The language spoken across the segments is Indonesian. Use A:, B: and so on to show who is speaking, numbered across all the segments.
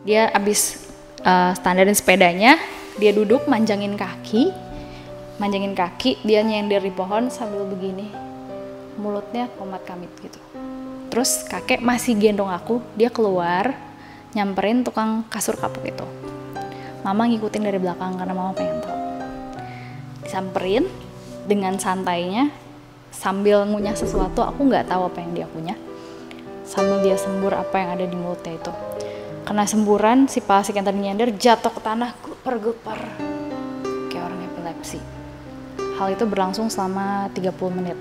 A: Dia abis standarin sepedanya, dia duduk manjangin kaki, dia nyender di pohon sambil begini, mulutnya komat kamit gitu. Terus kakek masih gendong aku, dia keluar nyamperin tukang kasur kapuk itu. Mama ngikutin dari belakang karena mama pengen tahu. Disamperin dengan santainya sambil ngunyah sesuatu, aku nggak tahu apa yang dia punya. Sambil dia sembur apa yang ada di mulutnya itu. Kena semburan, si Pak Asik yang tadi nyender jatuh ke tanah, gelepar-gelepar kayak orang epilepsi. Hal itu berlangsung selama 30 menit.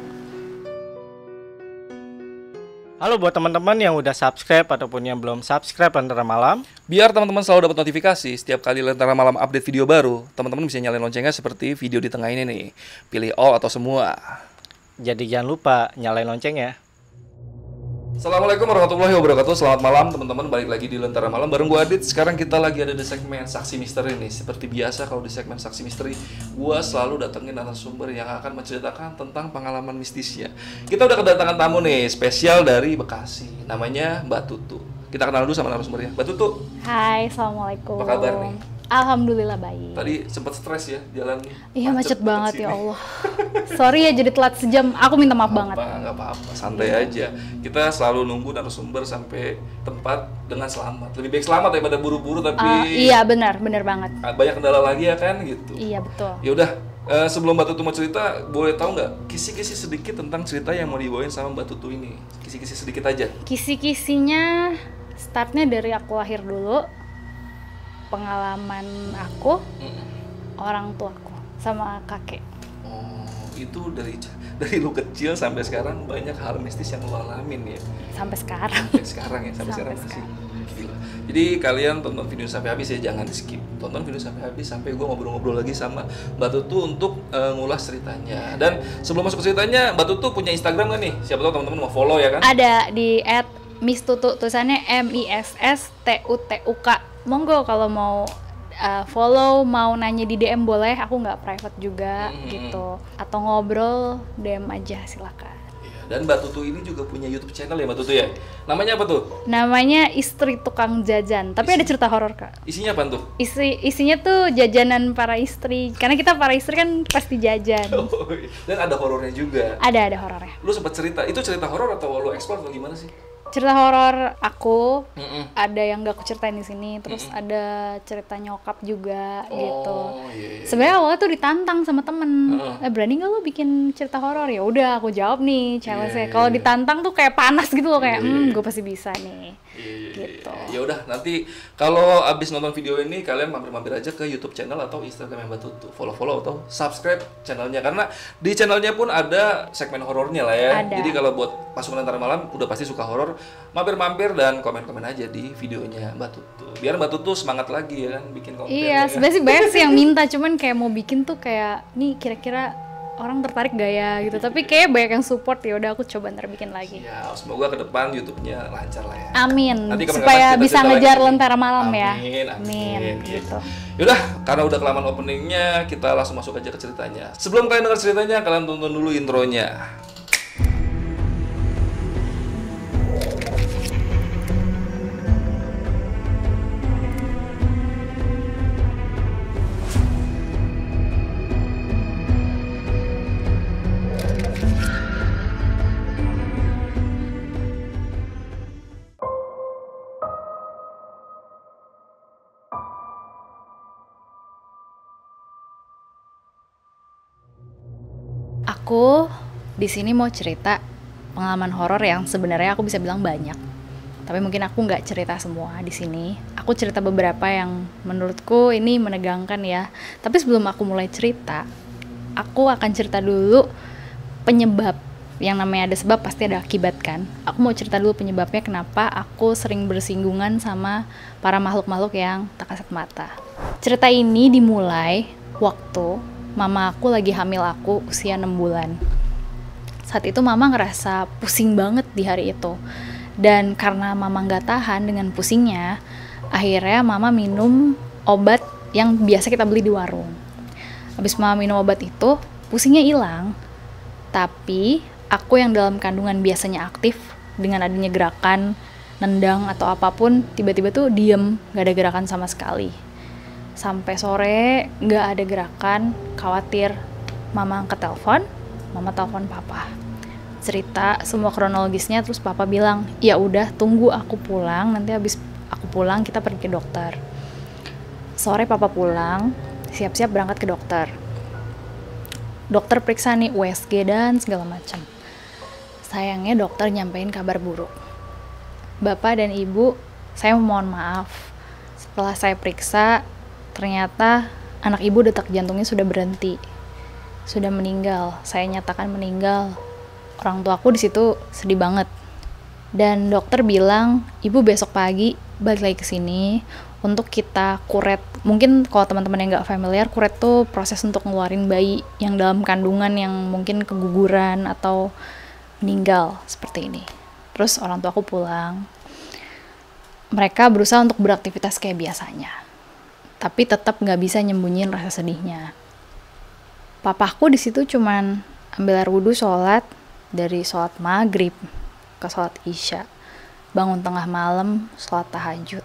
B: Halo buat teman-teman yang udah subscribe ataupun yang belum subscribe Lentera Malam.
C: Biar teman-teman selalu dapat notifikasi setiap kali Lentera Malam update video baru, teman-teman bisa nyalain loncengnya seperti video di tengah ini nih. Pilih all atau semua.
B: Jadi jangan lupa nyalain loncengnya.
C: Assalamualaikum warahmatullahi wabarakatuh. Selamat malam teman-teman, balik lagi di Lentera Malam bareng gue Adit. Sekarang kita lagi ada di segmen Saksi Misteri nih. Seperti biasa kalau di segmen Saksi Misteri, gue selalu datengin narasumber yang akan menceritakan tentang pengalaman mistisnya. Kita udah kedatangan tamu nih, spesial dari Bekasi. Namanya Mbak Tutu. Kita kenal dulu sama narasumbernya. Mbak Tutu.
A: Hai, assalamualaikum.
C: Apa kabar nih?
A: Alhamdulillah baik.
C: Tadi sempat stres ya jalan.
A: Iya macet banget ya Allah. Sorry ya jadi telat sejam. Aku minta maaf banget.
C: Nggak apa-apa, santai aja. Kita selalu nunggu narasumber sampai tempat dengan selamat. Lebih baik selamat daripada buru-buru tapi.
A: Iya benar banget.
C: Banyak kendala lagi ya kan gitu.
A: Iya betul.
C: Ya udah, sebelum Mbak Tutu mau cerita, boleh tahu nggak kisi-kisi sedikit tentang cerita yang mau dibawain sama Mbak Tutu ini? Kisi-kisi sedikit aja.
A: Kisi-kisinya startnya dari aku lahir dulu. Pengalaman aku, orang tuaku sama kakek.
C: Oh, itu dari lu kecil sampai sekarang banyak hal mistis yang lu alamin ya.
A: Sampai sekarang.
C: Sampai sekarang ya, sampai sekarang masih. Gila. Jadi kalian tonton video sampai habis ya, jangan di skip. Tonton video sampai habis sampai gue ngobrol-ngobrol lagi sama Mbak Tutu untuk ngulas ceritanya. Dan sebelum masuk ke ceritanya, Mbak Tutu punya Instagram kan nih? Siapa tahu teman-teman mau follow ya kan?
A: Ada di @misstutu, tulisannya MISSTUTUK. Monggo kalau mau follow, mau nanya di DM boleh, aku nggak private juga gitu. Atau ngobrol, DM aja silakan.
C: Iya, dan Mbak Tutu ini juga punya YouTube channel ya Mbak Tutu ya? Namanya apa tuh?
A: Namanya Istri Tukang Jajan, tapi ada cerita horor Kak.
C: Isinya apa tuh?
A: Isinya tuh jajanan para istri, karena kita para istri kan pasti jajan.
C: Oh, dan ada horornya juga?
A: Ada horornya.
C: Lu sempat cerita, itu cerita horor atau lu explore atau gimana sih?
A: Cerita horor aku ada yang gak aku ceritain di sini, terus ada cerita nyokap juga gitu.
C: Iya.
A: Sebenarnya awalnya tuh ditantang sama temen, berani gak lo bikin cerita horor? Ya udah aku jawab nih challenge-nya. Kalau ditantang tuh kayak panas gitu loh, kayak gue pasti bisa nih. Gitu.
C: Ya udah, nanti kalau abis nonton video ini kalian mampir-mampir aja ke YouTube channel atau Instagram Mbak Tutu, follow atau subscribe channelnya, karena di channelnya pun ada segmen horornya lah ya.
A: Ada.
C: Jadi kalau buat pasukan Lentera Malam udah pasti suka horor, mampir-mampir dan komen-komen aja di videonya Mbak Tutu, biar Mbak Tutu semangat lagi ya kan bikin konten.
A: Iya, sebenarnya sih banyak sih yang minta, cuman kayak mau bikin tuh kayak nih kira-kira orang tertarik gak ya gitu, tapi kayak banyak yang support, ya udah aku coba ntar bikin lagi.
C: Ya, semoga ke depan YouTube-nya lancar lah ya.
A: Amin.
C: Nanti
A: Supaya bisa ngejar Lentera Malam
C: ya.
A: Amin. Gitu.
C: Yaudah, karena udah kelamaan openingnya, kita langsung masuk aja ke ceritanya. Sebelum kalian dengar ceritanya, kalian tonton dulu intronya.
A: Aku di sini mau cerita pengalaman horor yang sebenarnya aku bisa bilang banyak. Tapi mungkin aku nggak cerita semua di sini. Aku cerita beberapa yang menurutku ini menegangkan ya. Tapi sebelum aku mulai cerita, aku akan cerita dulu penyebab. Yang namanya ada sebab pasti ada akibat kan. Aku mau cerita dulu penyebabnya kenapa aku sering bersinggungan sama para makhluk-makhluk yang tak kasat mata. Cerita ini dimulai waktu mama aku lagi hamil aku usia 6 bulan. Saat itu mama ngerasa pusing banget di hari itu. Dan karena mama gak tahan dengan pusingnya, akhirnya mama minum obat yang biasa kita beli di warung. Habis mama minum obat itu, pusingnya hilang. Tapi aku yang dalam kandungan biasanya aktif, dengan adanya gerakan nendang atau apapun, tiba-tiba tuh diem, gak ada gerakan sama sekali. Sampai sore gak ada gerakan, khawatir. Mama angkat telepon, mama telepon papa, cerita semua kronologisnya. Terus papa bilang, ya udah tunggu aku pulang, nanti habis aku pulang kita pergi ke dokter. Sore papa pulang, siap-siap berangkat ke dokter. Dokter periksa nih USG dan segala macam. Sayangnya dokter nyampein kabar buruk. Bapak dan ibu, saya mohon maaf. Setelah saya periksa, ternyata anak ibu detak jantungnya sudah berhenti, sudah meninggal. Saya nyatakan meninggal. Orang tuaku di situ sedih banget. Dan dokter bilang, ibu besok pagi balik lagi ke sini untuk kita kuret. Mungkin kalau teman-teman yang nggak familiar, kuret tuh proses untuk ngeluarin bayi yang dalam kandungan yang mungkin keguguran atau meninggal seperti ini. Terus orang tuaku pulang. Mereka berusaha untuk beraktivitas kayak biasanya, tapi tetap nggak bisa nyembunyiin rasa sedihnya. Papaku di situ cuman ambil air wudhu, sholat, dari sholat maghrib ke sholat isya, bangun tengah malam, sholat tahajud,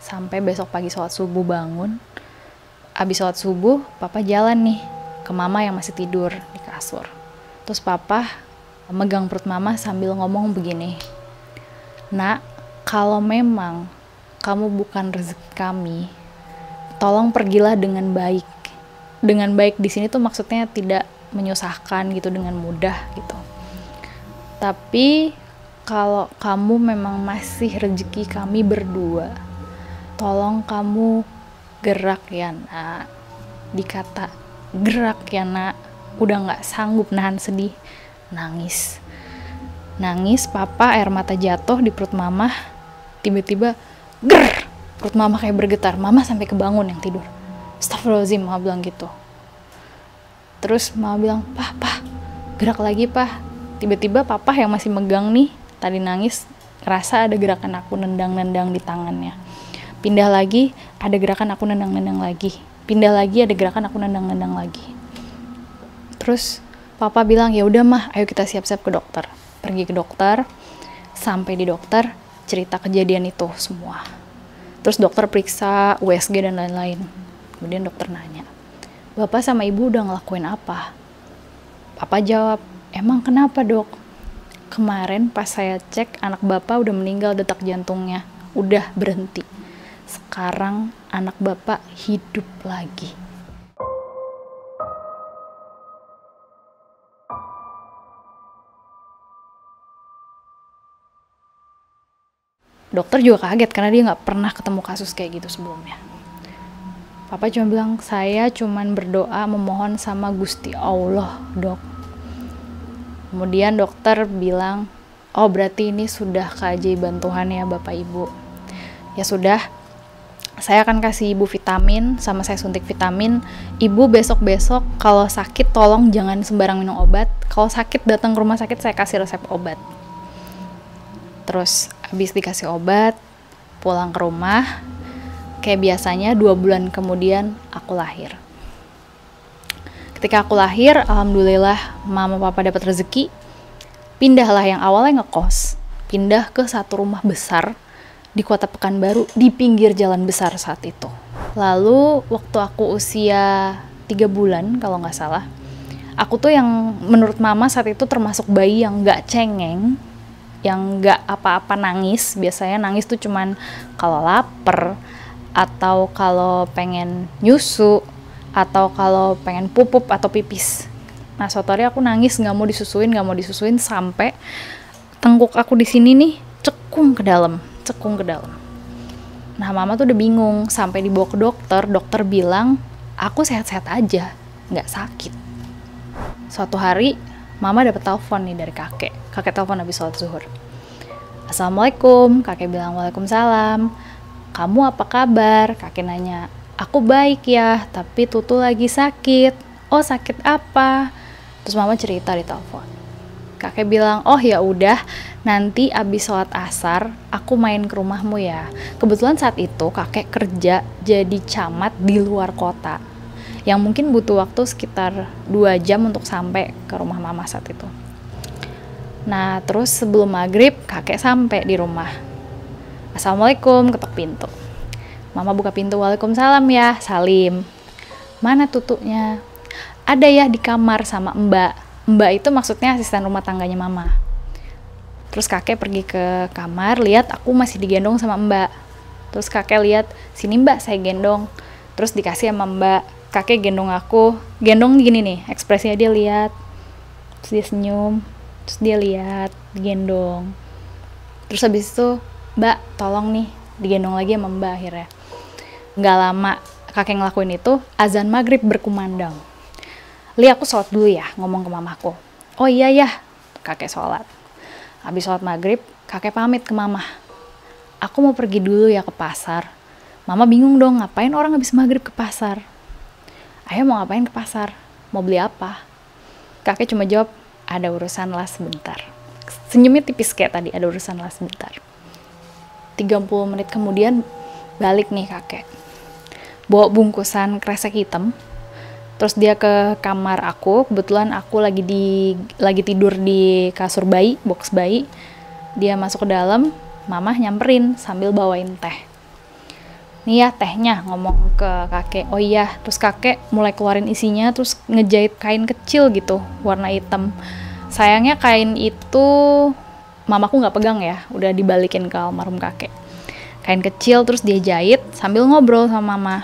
A: sampai besok pagi sholat subuh bangun. Abis sholat subuh, papa jalan nih ke mama yang masih tidur di kasur. Terus papa megang perut mama sambil ngomong begini, "Nak, kalau memang kamu bukan rezeki kami, tolong pergilah dengan baik." Dengan baik di sini tuh maksudnya tidak menyusahkan gitu, dengan mudah gitu. Tapi kalau kamu memang masih rezeki kami berdua, tolong kamu gerak ya nak. Dikata gerak ya nak, udah nggak sanggup nahan sedih, nangis. Papa air mata jatuh di perut mama. Tiba-tiba ger, perut mama kayak bergetar. Mama sampai kebangun yang tidur. Astagfirullahaladzim, mama bilang gitu. Terus mama bilang, "Pah, gerak lagi, Pah." Tiba-tiba papa yang masih megang nih, tadi nangis, ngerasa ada gerakan aku nendang-nendang di tangannya. Pindah lagi, ada gerakan aku nendang-nendang lagi. Pindah lagi, ada gerakan aku nendang-nendang lagi. Terus papa bilang, "Ya udah mah, ayo kita siap-siap ke dokter." Pergi ke dokter, sampai di dokter, cerita kejadian itu semua. Terus dokter periksa USG dan lain-lain. Kemudian dokter nanya, "Bapak sama ibu udah ngelakuin apa?" Papa jawab, "Emang kenapa dok? Kemarin pas saya cek, anak bapak udah meninggal detak jantungnya, udah berhenti. Sekarang anak bapak hidup lagi." Dokter juga kaget karena dia nggak pernah ketemu kasus kayak gitu sebelumnya. Papa cuma bilang, "Saya cuman berdoa memohon sama Gusti Allah, dok." Kemudian dokter bilang, "Oh berarti ini sudah keajaiban Tuhan ya Bapak Ibu. Ya sudah, saya akan kasih ibu vitamin, sama saya suntik vitamin. Ibu besok-besok kalau sakit tolong jangan sembarang minum obat. Kalau sakit datang ke rumah sakit, saya kasih resep obat." Terus habis dikasih obat, pulang ke rumah. Kayak biasanya 2 bulan kemudian aku lahir. Ketika aku lahir, alhamdulillah mama papa dapat rezeki. Pindahlah yang awalnya ngekos, pindah ke satu rumah besar di kota Pekanbaru, di pinggir jalan besar saat itu. Lalu waktu aku usia 3 bulan kalau nggak salah, aku tuh yang menurut mama saat itu termasuk bayi yang nggak cengeng, yang nggak apa-apa nangis. Biasanya nangis tuh cuman kalau lapar, atau kalau pengen nyusu, atau kalau pengen pupup atau pipis. Nah suatu hari aku nangis nggak mau disusuin sampai tengkuk aku di sini nih cekung ke dalam. Nah mama tuh udah bingung, sampai dibawa ke dokter. Dokter bilang aku sehat-sehat aja, nggak sakit. Suatu hari mama dapat telepon nih dari kakek telepon habis sholat zuhur. "Assalamualaikum." Kakek bilang, "Waalaikumsalam. Kamu apa kabar?" Kakek nanya. "Aku baik ya, tapi Tutu lagi sakit." "Oh sakit apa?" Terus mama cerita di telepon. Kakek bilang, "Oh ya udah, nanti abis sholat asar aku main ke rumahmu ya." Kebetulan saat itu kakek kerja jadi camat di luar kota, yang mungkin butuh waktu sekitar 2 jam untuk sampai ke rumah mama saat itu. Nah terus sebelum maghrib kakek sampai di rumah. Assalamualaikum, ketok pintu. Mama buka pintu, waalaikumsalam ya, salim. Mana tutunya? Ada ya di kamar sama mbak. Mbak itu maksudnya asisten rumah tangganya mama. Terus kakek pergi ke kamar, lihat aku masih digendong sama mbak. Terus kakek lihat, sini mbak saya gendong. Terus dikasih sama mbak, kakek gendong aku. Gendong gini nih, ekspresinya dia lihat. Terus dia senyum, terus dia lihat, digendong. Terus habis itu, mbak tolong nih, digendong lagi sama mbak akhirnya. Nggak lama kakek ngelakuin itu, azan maghrib berkumandang. Li, aku sholat dulu ya, ngomong ke mamaku. Oh iya ya, kakek sholat. Habis sholat maghrib, kakek pamit ke mama. Aku mau pergi dulu ya ke pasar. Mama bingung dong, ngapain orang habis maghrib ke pasar? Ayah mau ngapain ke pasar? Mau beli apa? Kakek cuma jawab, ada urusan lah sebentar. Senyumnya tipis kayak tadi, ada urusan lah sebentar. 30 menit kemudian, balik nih kakek. Bawa bungkusan kresek hitam. Terus dia ke kamar aku, kebetulan aku lagi tidur di kasur bayi, box bayi. Dia masuk ke dalam, mama nyamperin sambil bawain teh. Nih ya tehnya, ngomong ke kakek. Oh iya, terus kakek mulai keluarin isinya, terus ngejahit kain kecil gitu, warna hitam. Sayangnya kain itu mamaku nggak pegang ya, udah dibalikin ke almarhum kakek. Kain kecil terus dia jahit sambil ngobrol sama mama.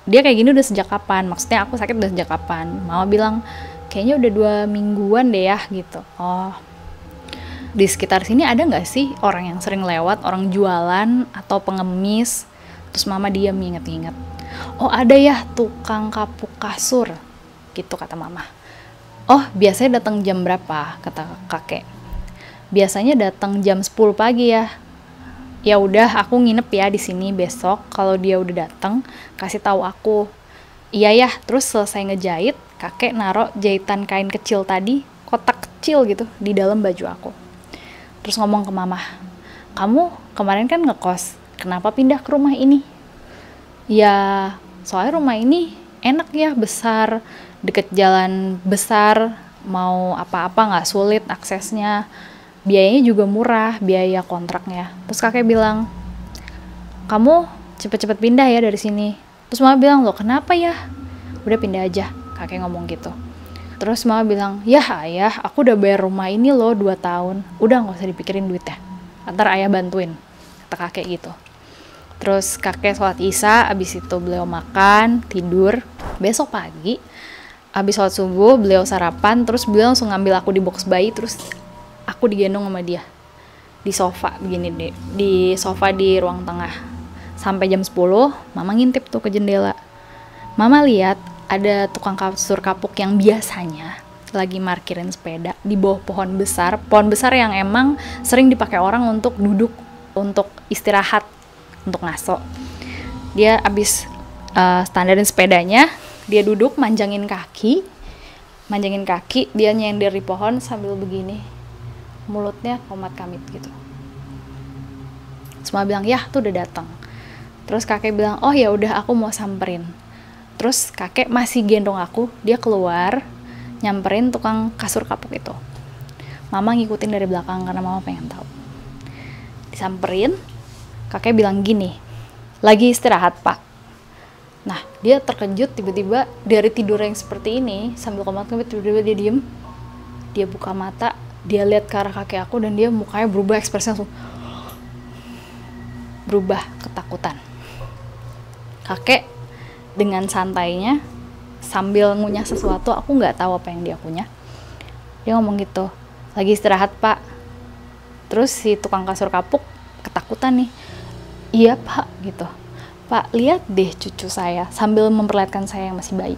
A: Dia kayak gini udah sejak kapan? Maksudnya aku sakit udah sejak kapan? Mama bilang, kayaknya udah 2 mingguan deh ya gitu. Oh, di sekitar sini ada nggak sih orang yang sering lewat, orang jualan atau pengemis? Terus mama diam inget-inget. Oh ada ya, tukang kapuk kasur gitu kata mama. Oh biasanya datang jam berapa? Kata kakek. Biasanya datang jam 10 pagi ya. Ya udah, aku nginep ya di sini besok. Kalau dia udah datang, kasih tahu aku. Iya ya. Terus selesai ngejahit, kakek naruh jahitan kain kecil tadi, kotak kecil gitu di dalam baju aku. Terus ngomong ke mama, kamu kemarin kan ngekos, kenapa pindah ke rumah ini? Ya, soalnya rumah ini enak ya, besar, deket jalan besar, mau apa-apa nggak sulit aksesnya. Biayanya juga murah, biaya kontraknya. Terus kakek bilang, kamu cepet-cepet pindah ya dari sini. Terus mama bilang, loh kenapa ya? Udah pindah aja, kakek ngomong gitu. Terus mama bilang, ya ayah, aku udah bayar rumah ini loh 2 tahun. Udah gak usah dipikirin duitnya. Ntar ayah bantuin, kata kakek gitu. Terus kakek sholat isya, abis itu beliau makan, tidur. Besok pagi, abis sholat subuh, beliau sarapan, terus beliau langsung ngambil aku di box bayi, terus aku digendong sama dia di sofa begini deh, di sofa di ruang tengah. Sampai jam 10, mama ngintip tuh ke jendela. Mama lihat ada tukang kasur kapuk yang biasanya lagi markirin sepeda di bawah pohon besar yang emang sering dipakai orang untuk duduk, untuk istirahat, untuk ngaso. Dia abis standarin sepedanya, dia duduk manjangin kaki, dia nyender di pohon sambil begini. Mulutnya komat kamit gitu. Semua bilang, ya tuh udah datang. Terus kakek bilang, oh ya udah aku mau samperin. Terus kakek masih gendong aku, dia keluar nyamperin tukang kasur kapuk itu. Mama ngikutin dari belakang karena mama pengen tahu. Disamperin, kakek bilang gini, lagi istirahat pak. Nah dia terkejut tiba-tiba dari tidur yang seperti ini, sambil komat kamit tiba-tiba dia diem. Dia buka mata, dia lihat ke arah kakek aku dan dia mukanya berubah, ekspresinya langsung berubah ketakutan. Kakek dengan santainya sambil ngunyah sesuatu, aku nggak tahu apa yang dia punya. Dia ngomong gitu, lagi istirahat pak. Terus si tukang kasur kapuk ketakutan nih. Iya pak gitu. Pak lihat deh cucu saya, sambil memperlihatkan saya yang masih bayi.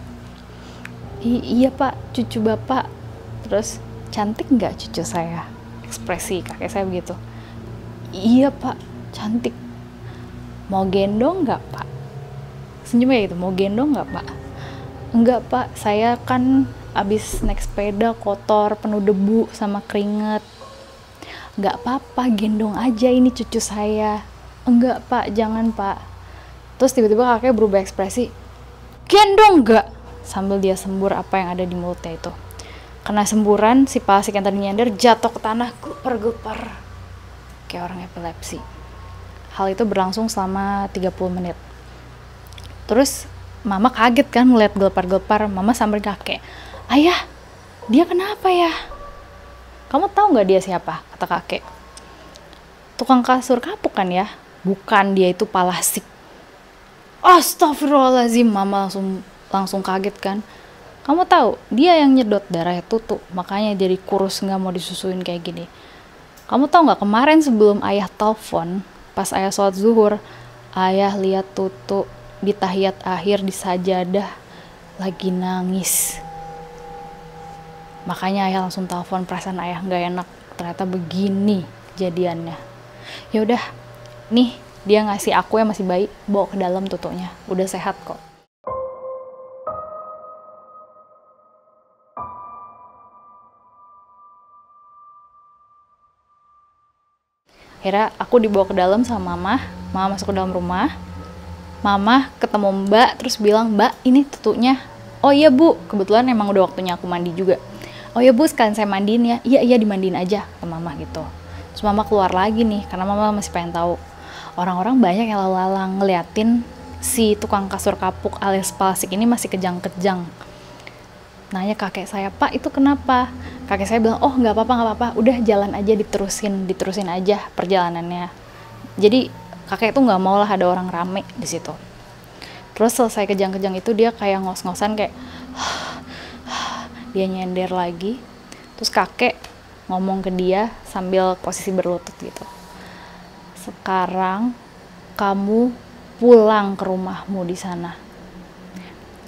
A: Iya pak, cucu bapak. Terus cantik nggak cucu saya? Ekspresi kakek saya begitu. Iya pak, cantik. Mau gendong nggak pak? Senyumnya gitu, mau gendong nggak pak? Enggak pak, saya kan abis naik sepeda kotor, penuh debu sama keringet. Nggak apa-apa, gendong aja ini cucu saya. Enggak pak, jangan pak. Terus tiba-tiba kakek berubah ekspresi, gendong nggak? Sambil dia sembur apa yang ada di mulutnya itu. Kena semburan, si Pasik yang tadi nyender jatuh ke tanah, gupar-gupar kayak orang epilepsi. Hal itu berlangsung selama 30 menit. Terus mama kaget kan ngeliat gelepar-gelepar. Mama sambil kakek, "Ayah, dia kenapa ya? Kamu tahu nggak dia siapa?" kata kakek. "Tukang kasur kapuk kan ya?" "Bukan, dia itu Palasik." Astagfirullahaladzim, mama langsung kaget kan. "Kamu tahu, dia yang nyedot darahnya Tutu, makanya jadi kurus nggak mau disusuin kayak gini. Kamu tahu nggak, kemarin sebelum ayah telepon, pas ayah sholat zuhur, ayah lihat Tutu di tahiyat akhir di sajadah lagi nangis. Makanya ayah langsung telepon, perasaan ayah nggak enak. Ternyata begini kejadiannya. Ya udah, nih dia ngasih aku yang masih bayi, bawa ke dalam Tutunya, udah sehat kok." Akhirnya aku dibawa ke dalam sama mama masuk ke dalam rumah. Mama ketemu Mbak, terus bilang, "Mbak, ini Tutunya." "Oh iya Bu, kebetulan emang udah waktunya aku mandi juga." "Oh iya Bu, sekalian saya mandiin ya." Iya dimandiin aja," ke mama gitu. Terus mama keluar lagi nih, karena mama masih pengen tahu. Orang-orang banyak yang lalu-lalang ngeliatin si tukang kasur kapuk alias Palasik ini masih kejang-kejang. Nanya kakek saya, "Pak, itu kenapa?" Kakek saya bilang, "Oh nggak apa-apa, udah jalan aja, diterusin aja perjalanannya." Jadi kakek tuh nggak mau lah ada orang rame di situ. Terus selesai kejang-kejang itu dia kayak ngos-ngosan kayak dia nyender lagi. Terus kakek ngomong ke dia sambil posisi berlutut gitu, "Sekarang kamu pulang ke rumahmu di sana.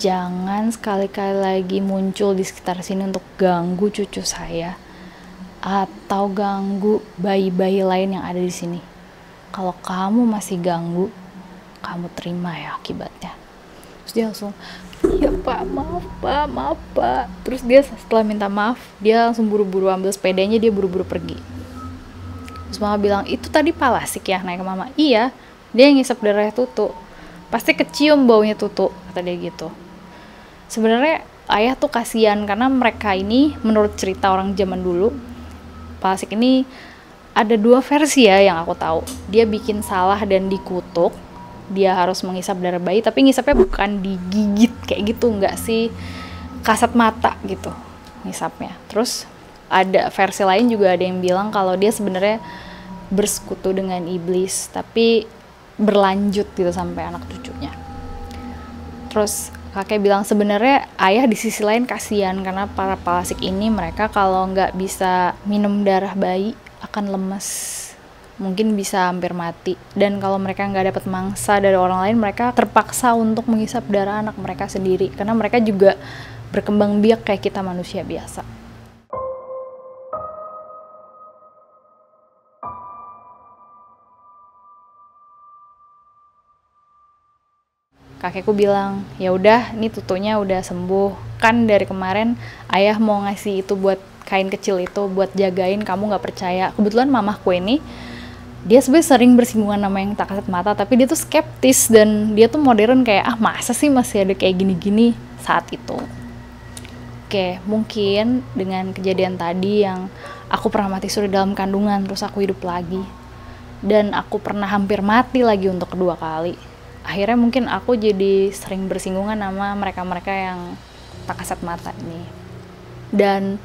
A: Jangan sekali-kali lagi muncul di sekitar sini untuk ganggu cucu saya atau ganggu bayi-bayi lain yang ada di sini. Kalau kamu masih ganggu, kamu terima ya akibatnya." Terus dia langsung, "Iya Pak, maaf Pak." Terus dia setelah minta maaf, dia langsung buru-buru ambil sepedanya, dia buru-buru pergi. Terus mama bilang, "Itu tadi Palasik ya?" Naik ke mama. "Iya, dia ngisap darahnya Tutu. Pasti kecium baunya Tutu," kata dia gitu. Sebenarnya ayah tuh kasihan karena mereka ini menurut cerita orang zaman dulu, Palasik ini ada 2 versi ya yang aku tahu. Dia bikin salah dan dikutuk. Dia harus menghisap darah bayi, tapi ngisapnya bukan digigit kayak gitu, enggak sih, kasat mata gitu ngisapnya. Terus ada versi lain juga, ada yang bilang kalau dia sebenarnya bersekutu dengan iblis, tapi berlanjut gitu sampai anak cucunya. Terus kakek bilang sebenarnya ayah di sisi lain kasihan karena para Palasik ini mereka kalau nggak bisa minum darah bayi akan lemes, mungkin bisa hampir mati. Dan kalau mereka nggak dapat mangsa dari orang lain, mereka terpaksa untuk menghisap darah anak mereka sendiri karena mereka juga berkembang biak kayak kita manusia biasa. Kakekku bilang, "Ya udah, ini Tutunya udah sembuh. Kan dari kemarin ayah mau ngasih itu buat kain kecil itu buat jagain, kamu nggak percaya." Kebetulan mamahku ini dia sebenarnya sering bersinggungan sama yang tak kasat mata, tapi dia tuh skeptis dan dia tuh modern kayak, masa sih masih ada kayak gini-gini saat itu. Oke, mungkin dengan kejadian tadi yang aku pernah mati suri dalam kandungan, terus aku hidup lagi, dan aku pernah hampir mati lagi untuk kedua kali. Akhirnya mungkin aku jadi sering bersinggungan sama mereka-mereka yang tak kasat mata ini. Dan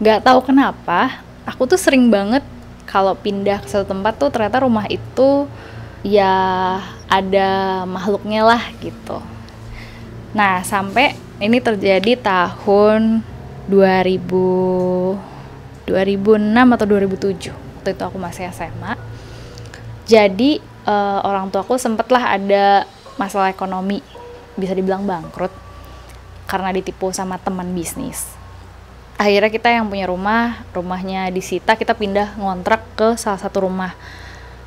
A: gak tahu kenapa, aku tuh sering banget kalau pindah ke satu tempat tuh ternyata rumah itu ya ada makhluknya lah gitu. Nah, sampai ini terjadi tahun 2006 atau 2007. Waktu itu aku masih SMA. Jadi orang tuaku sempatlah ada masalah ekonomi, bisa dibilang bangkrut karena ditipu sama teman bisnis. Akhirnya kita yang punya rumahnya disita, kita pindah ngontrak ke salah satu rumah.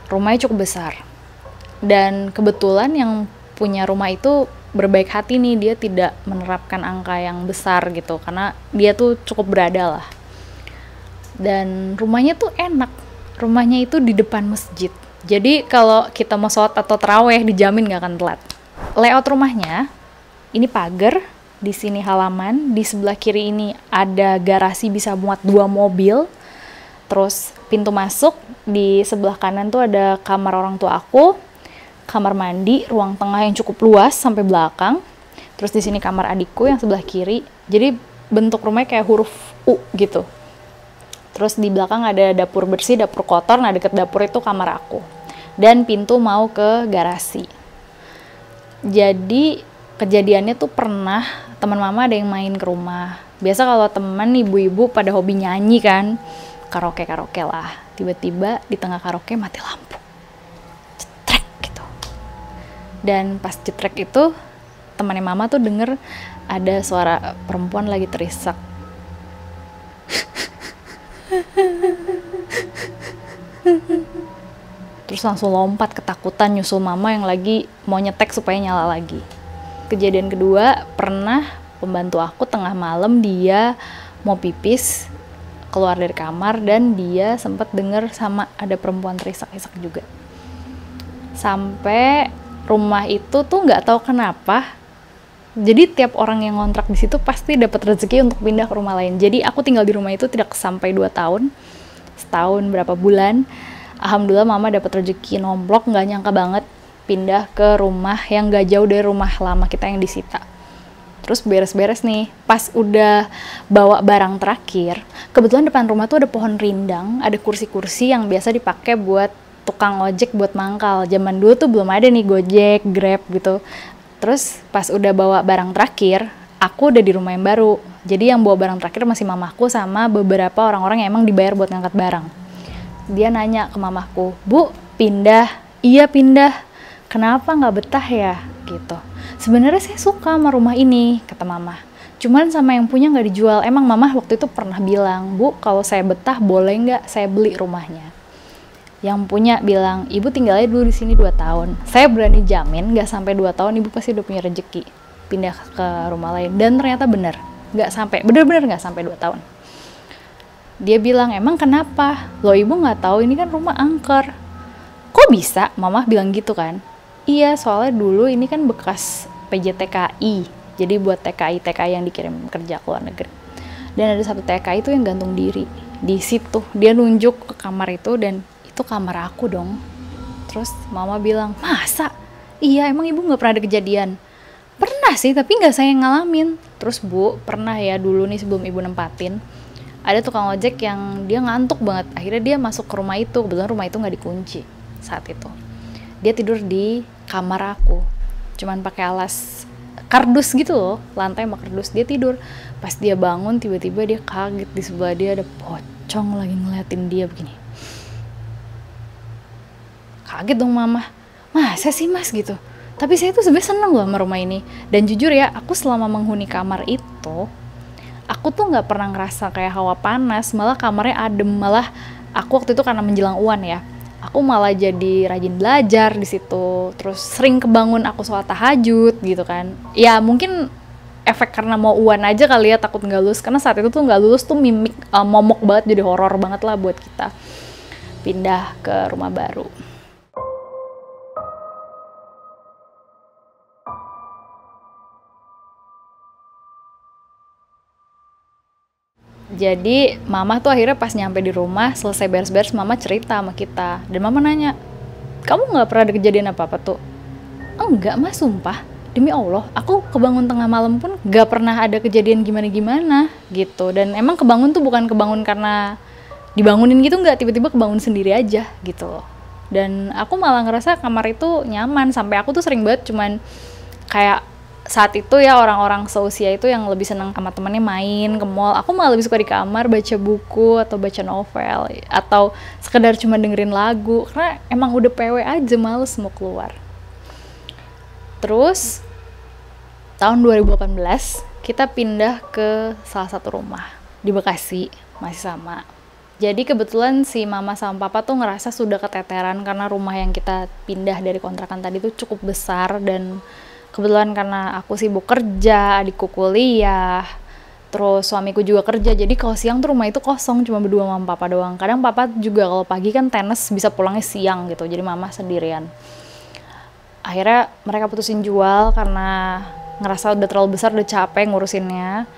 A: Rumahnya cukup besar. Dan kebetulan yang punya rumah itu berbaik hati nih, dia tidak menerapkan angka yang besar gitu, karena dia tuh cukup berada lah. Dan rumahnya tuh enak, rumahnya itu di depan masjid. Jadi kalau kita mau sholat atau taraweh dijamin gak akan telat. Layout rumahnya, ini pagar, di sini halaman, di sebelah kiri ini ada garasi bisa muat 2 mobil, Terus pintu masuk di sebelah kanan tuh ada kamar orang tua aku, kamar mandi, ruang tengah yang cukup luas sampai belakang. Terus di sini kamar adikku yang sebelah kiri. Jadi bentuk rumahnya kayak huruf U gitu. Terus di belakang ada dapur bersih, dapur kotor. Nah, deket dapur itu kamar aku. Dan pintu mau ke garasi. Jadi kejadiannya tuh pernah teman mama ada yang main ke rumah. Biasa kalau teman ibu-ibu pada hobi nyanyi kan, karaoke lah. Tiba-tiba di tengah karaoke mati lampu, cetrek gitu. Dan pas cetrek itu temannya mama tuh denger ada suara perempuan lagi terisak. Terus langsung lompat ketakutan nyusul mama yang lagi mau nyetek supaya nyala lagi. Kejadian kedua, pernah pembantu aku tengah malam dia mau pipis keluar dari kamar dan dia sempat denger sama ada perempuan terisak-isak juga. Sampai rumah itu tuh nggak tahu kenapa. Jadi tiap orang yang ngontrak di situ pasti dapat rezeki untuk pindah ke rumah lain. Jadi aku tinggal di rumah itu tidak sampai 2 tahun. Setahun berapa bulan. Alhamdulillah mama dapat rezeki nomplok, nggak nyangka banget pindah ke rumah yang nggak jauh dari rumah lama kita yang disita. Terus beres-beres nih, pas udah bawa barang terakhir, kebetulan depan rumah tuh ada pohon rindang, ada kursi-kursi yang biasa dipakai buat tukang ojek buat mangkal. Zaman dulu tuh belum ada nih Gojek, Grab gitu. Terus pas udah bawa barang terakhir, aku udah di rumah yang baru. Jadi yang bawa barang terakhir masih mamaku sama beberapa orang-orang yang emang dibayar buat ngangkat barang. Dia nanya ke mamaku, "Bu, pindah?" "Iya, pindah." "Kenapa nggak betah ya?" Gitu. "Sebenarnya saya suka sama rumah ini," kata mama. "Cuman sama yang punya nggak dijual." Emang mama waktu itu pernah bilang, "Bu, kalau saya betah boleh nggak saya beli rumahnya?" Yang punya bilang, "Ibu tinggalnya dulu di sini 2 tahun. Saya berani jamin nggak sampai 2 tahun ibu pasti udah punya rezeki pindah ke rumah lain." Dan ternyata bener, nggak sampai, bener-bener nggak sampai 2 tahun. Dia bilang, "Emang kenapa? Loh ibu nggak tahu ini kan rumah angker." "Kok bisa?" Mama bilang gitu kan. "Iya, soalnya dulu ini kan bekas PJTKI. Jadi buat TKI yang dikirim kerja ke luar negeri. Dan ada satu TKI itu yang gantung diri. Di situ dia nunjuk ke kamar itu dan itu kamar aku dong." Terus mama bilang, "Masa? Iya, emang ibu nggak pernah ada kejadian?" "Pernah sih, tapi nggak saya yang ngalamin." "Terus Bu, pernah ya dulu nih sebelum ibu nempatin, ada tukang ojek yang dia ngantuk banget. Akhirnya dia masuk ke rumah itu. Kebetulan rumah itu nggak dikunci saat itu. Dia tidur di kamar aku. Cuman pakai alas kardus gitu loh. Lantai sama kardus. Dia tidur. Pas dia bangun, tiba-tiba dia kaget. Di sebelah dia ada pocong lagi ngeliatin dia begini. Kaget dong mama. "Masa sih mas?" gitu. Tapi saya tuh sebenarnya seneng loh sama rumah ini. Dan jujur ya, aku selama menghuni kamar itu, aku tuh nggak pernah ngerasa kayak hawa panas, malah kamarnya adem. Malah aku waktu itu karena menjelang UAN ya, aku malah jadi rajin belajar di situ. Terus sering kebangun aku sholat tahajud gitu kan. Ya mungkin efek karena mau UAN aja kali ya, takut nggak lulus. Karena saat itu tuh nggak lulus tuh mimik momok banget, jadi horor banget lah buat kita pindah ke rumah baru. Jadi mama tuh akhirnya pas nyampe di rumah, selesai beres-beres, mama cerita sama kita. Dan mama nanya, "Kamu gak pernah ada kejadian apa-apa tuh?" "Enggak mas, sumpah. Demi Allah, aku kebangun tengah malam pun gak pernah ada kejadian gimana-gimana gitu." Dan emang kebangun tuh bukan kebangun karena dibangunin gitu, nggak, tiba-tiba kebangun sendiri aja gitu loh. Dan aku malah ngerasa kamar itu nyaman. Sampai aku tuh sering banget cuman kayak saat itu ya orang-orang seusia itu yang lebih senang sama temennya main ke mall. Aku malah lebih suka di kamar baca buku atau baca novel atau sekedar cuma dengerin lagu karena emang udah PW aja, males mau keluar. Terus tahun 2018 kita pindah ke salah satu rumah di Bekasi, masih sama. Jadi kebetulan si mama sama papa tuh ngerasa sudah keteteran karena rumah yang kita pindah dari kontrakan tadi tuh cukup besar. Dan kebetulan karena aku sibuk kerja, adikku kuliah, terus suamiku juga kerja, jadi kalau siang tuh rumah itu kosong, cuma berdua sama papa doang. Kadang papa juga kalau pagi kan tenis bisa pulangnya siang gitu, jadi mama sendirian. Akhirnya mereka putusin jual karena ngerasa udah terlalu besar, udah capek ngurusinnya.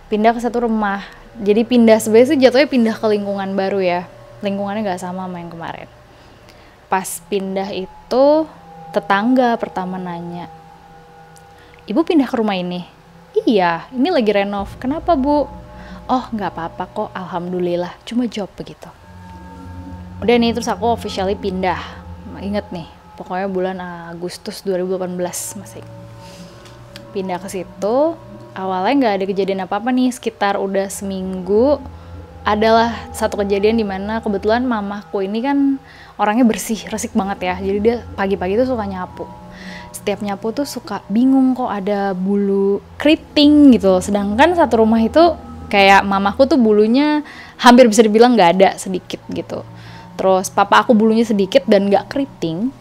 A: Pindah ke satu rumah. Jadi pindah sebenarnya sih jatuhnya pindah ke lingkungan baru ya. lingkungannya nggak sama yang kemarin. Pas pindah itu tetangga pertama nanya, "Ibu pindah ke rumah ini?" "Iya, ini lagi renov." "Kenapa, Bu?" "Oh, nggak apa-apa kok, alhamdulillah, cuma job begitu." Udah nih, terus aku officially pindah. Ingat nih, pokoknya bulan Agustus 2018 masih. Pindah ke situ, awalnya nggak ada kejadian apa-apa nih, sekitar udah seminggu. Adalah satu kejadian dimana kebetulan mamaku ini kan orangnya bersih, resik banget ya. Jadi dia pagi-pagi tuh suka nyapu. Setiap nyapu tuh suka bingung kok ada bulu keriting gitu. Sedangkan satu rumah itu kayak mamaku tuh bulunya hampir bisa dibilang nggak ada, sedikit gitu. Terus papa aku bulunya sedikit dan nggak keriting.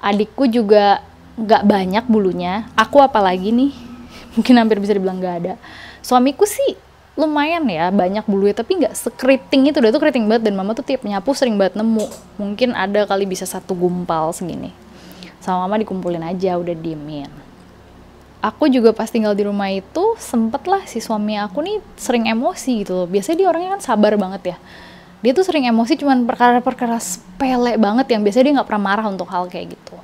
A: Adikku juga nggak banyak bulunya. Aku apalagi nih, mungkin hampir bisa dibilang nggak ada. Suamiku sih lumayan ya, banyak bulunya, tapi nggak sekeriting itu. Udah tuh keriting banget, dan mama tuh tiap nyapu sering banget nemu. Mungkin ada kali bisa 1 gumpal segini. Sama mama dikumpulin aja, udah diemin. Aku juga pas tinggal di rumah itu sempet lah si suami aku nih sering emosi gitu loh. Biasanya dia orangnya kan sabar banget ya. Dia tuh sering emosi cuman perkara-perkara sepele banget yang biasanya dia nggak pernah marah untuk hal kayak gitu.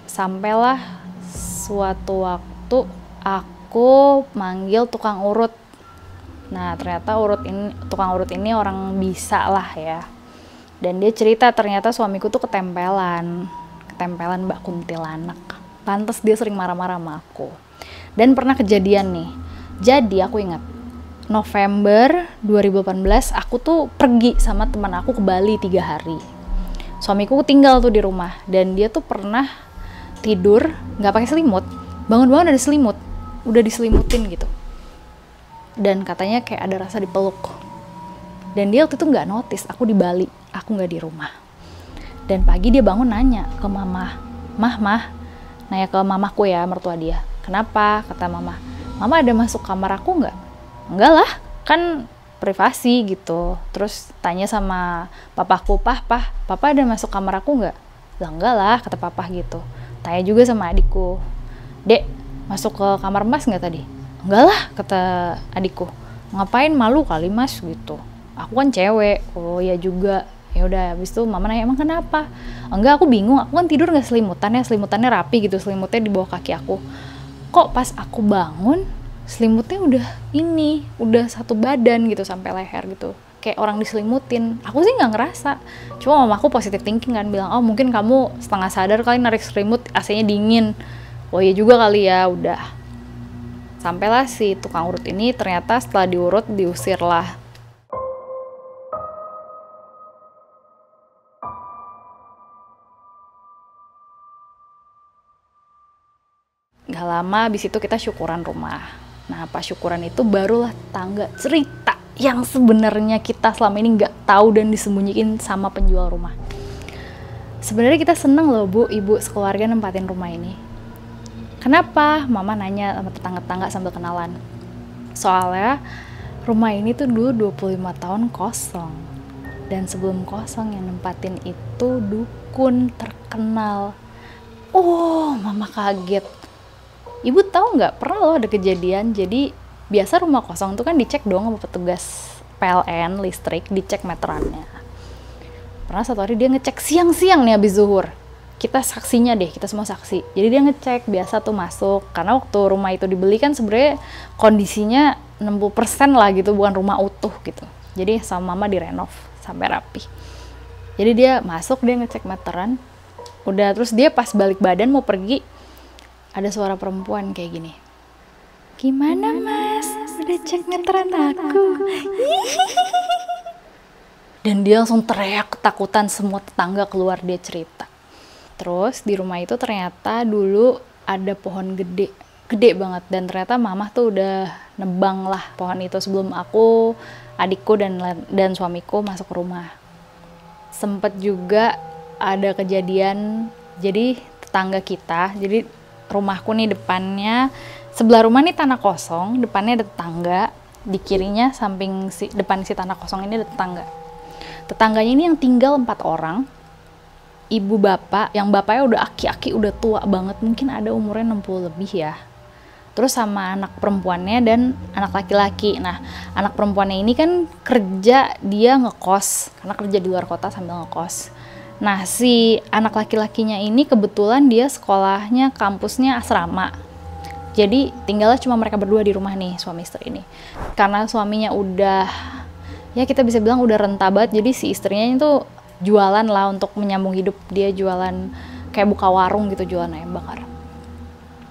A: Sampailah suatu waktu aku manggil tukang urut. Nah, ternyata tukang urut ini orang bisa lah ya. Dan dia cerita ternyata suamiku tuh ketempelan Mbak Kuntilanak. Pantes dia sering marah-marah sama aku. Dan pernah kejadian nih. Jadi aku ingat, November 2018 aku tuh pergi sama teman aku ke Bali 3 hari. Suamiku tinggal tuh di rumah, dan dia tuh pernah tidur nggak pakai selimut. Bangun-bangun ada selimut, udah diselimutin gitu. Dan katanya kayak ada rasa dipeluk. Dan dia waktu itu nggak notice aku di Bali, aku nggak di rumah. Dan pagi dia bangun nanya ke mama, nanya ke mamaku ya, mertua dia. "Kenapa?" Kata mama ada masuk kamar aku nggak? "Enggak lah, kan privasi gitu." Terus tanya sama papaku, papa ada masuk kamar aku nggak?" "Lah enggak lah," kata papa gitu. Tanya juga sama adikku, "Dek, masuk ke kamar Mas nggak tadi?" "Enggak lah," kata adikku. "Ngapain, malu kali Mas," gitu. "Aku kan cewek." "Oh ya juga." Ya udah, habis itu mama nanya, "Emang kenapa?" "Enggak, aku bingung, aku kan tidur nggak selimutan ya, selimutannya rapi gitu, selimutnya di bawah kaki aku. Kok pas aku bangun selimutnya udah satu badan gitu sampai leher gitu, kayak orang diselimutin." Aku sih nggak ngerasa, cuma mamaku positive thinking kan, bilang, "Oh mungkin kamu setengah sadar kali narik selimut, AC-nya dingin." Oh iya juga kali ya. Udah, sampailah si tukang urut ini ternyata setelah diurut diusir lah. Gak lama abis itu kita syukuran rumah. Nah, pas syukuran itu barulah tetangga cerita yang sebenarnya kita selama ini nggak tahu dan disembunyiin sama penjual rumah. Sebenarnya kita seneng loh Bu, ibu sekeluarga nempatin rumah ini. "Kenapa?" Mama nanya sama tetangga-tetangga sambil kenalan. Soalnya rumah ini tuh dulu 25 tahun kosong. Dan sebelum kosong yang nempatin itu dukun terkenal. Oh, mama kaget. "Ibu tahu nggak, pernah loh ada kejadian. Jadi biasa rumah kosong tuh kan dicek dong sama petugas PLN listrik, dicek meterannya. Pernah satu hari dia ngecek siang-siang nih habis zuhur. Kita saksinya deh, kita semua saksi. Jadi dia ngecek, biasa tuh masuk. Karena waktu rumah itu dibeli kan sebenarnya kondisinya 60% lah gitu, bukan rumah utuh gitu. Jadi sama mama direnov sampai rapi. Jadi dia masuk, dia ngecek meteran. Udah, terus dia pas balik badan mau pergi, ada suara perempuan kayak gini. "Gimana Mas? Udah cek meteran aku?" Dan dia langsung teriak ketakutan, semua tetangga keluar, dia cerita. Terus di rumah itu ternyata dulu ada pohon gede banget, dan ternyata mama tuh udah nebang lah pohon itu sebelum aku, adikku dan suamiku masuk ke rumah. Sempet juga ada kejadian, jadi tetangga kita, jadi rumahku nih depannya, sebelah rumah nih tanah kosong, depannya ada tetangga, di kirinya samping depan si tanah kosong ini ada tetangga. Tetangganya ini yang tinggal 4 orang, ibu bapak, yang bapaknya udah aki-aki, udah tua banget, mungkin ada umurnya 60 lebih ya. terus sama anak perempuannya dan anak laki-laki. Nah, anak perempuannya ini kan kerja, dia ngekos, karena kerja di luar kota sambil ngekos. Nah, si anak laki-lakinya ini kebetulan dia sekolahnya, kampusnya asrama. Jadi tinggalnya cuma mereka berdua di rumah nih, suami istri ini. Karena suaminya udah, ya kita bisa bilang udah renta banget, jadi si istrinya itu jualan lah untuk menyambung hidup. Dia jualan, kayak buka warung gitu, jualan ayam bakar.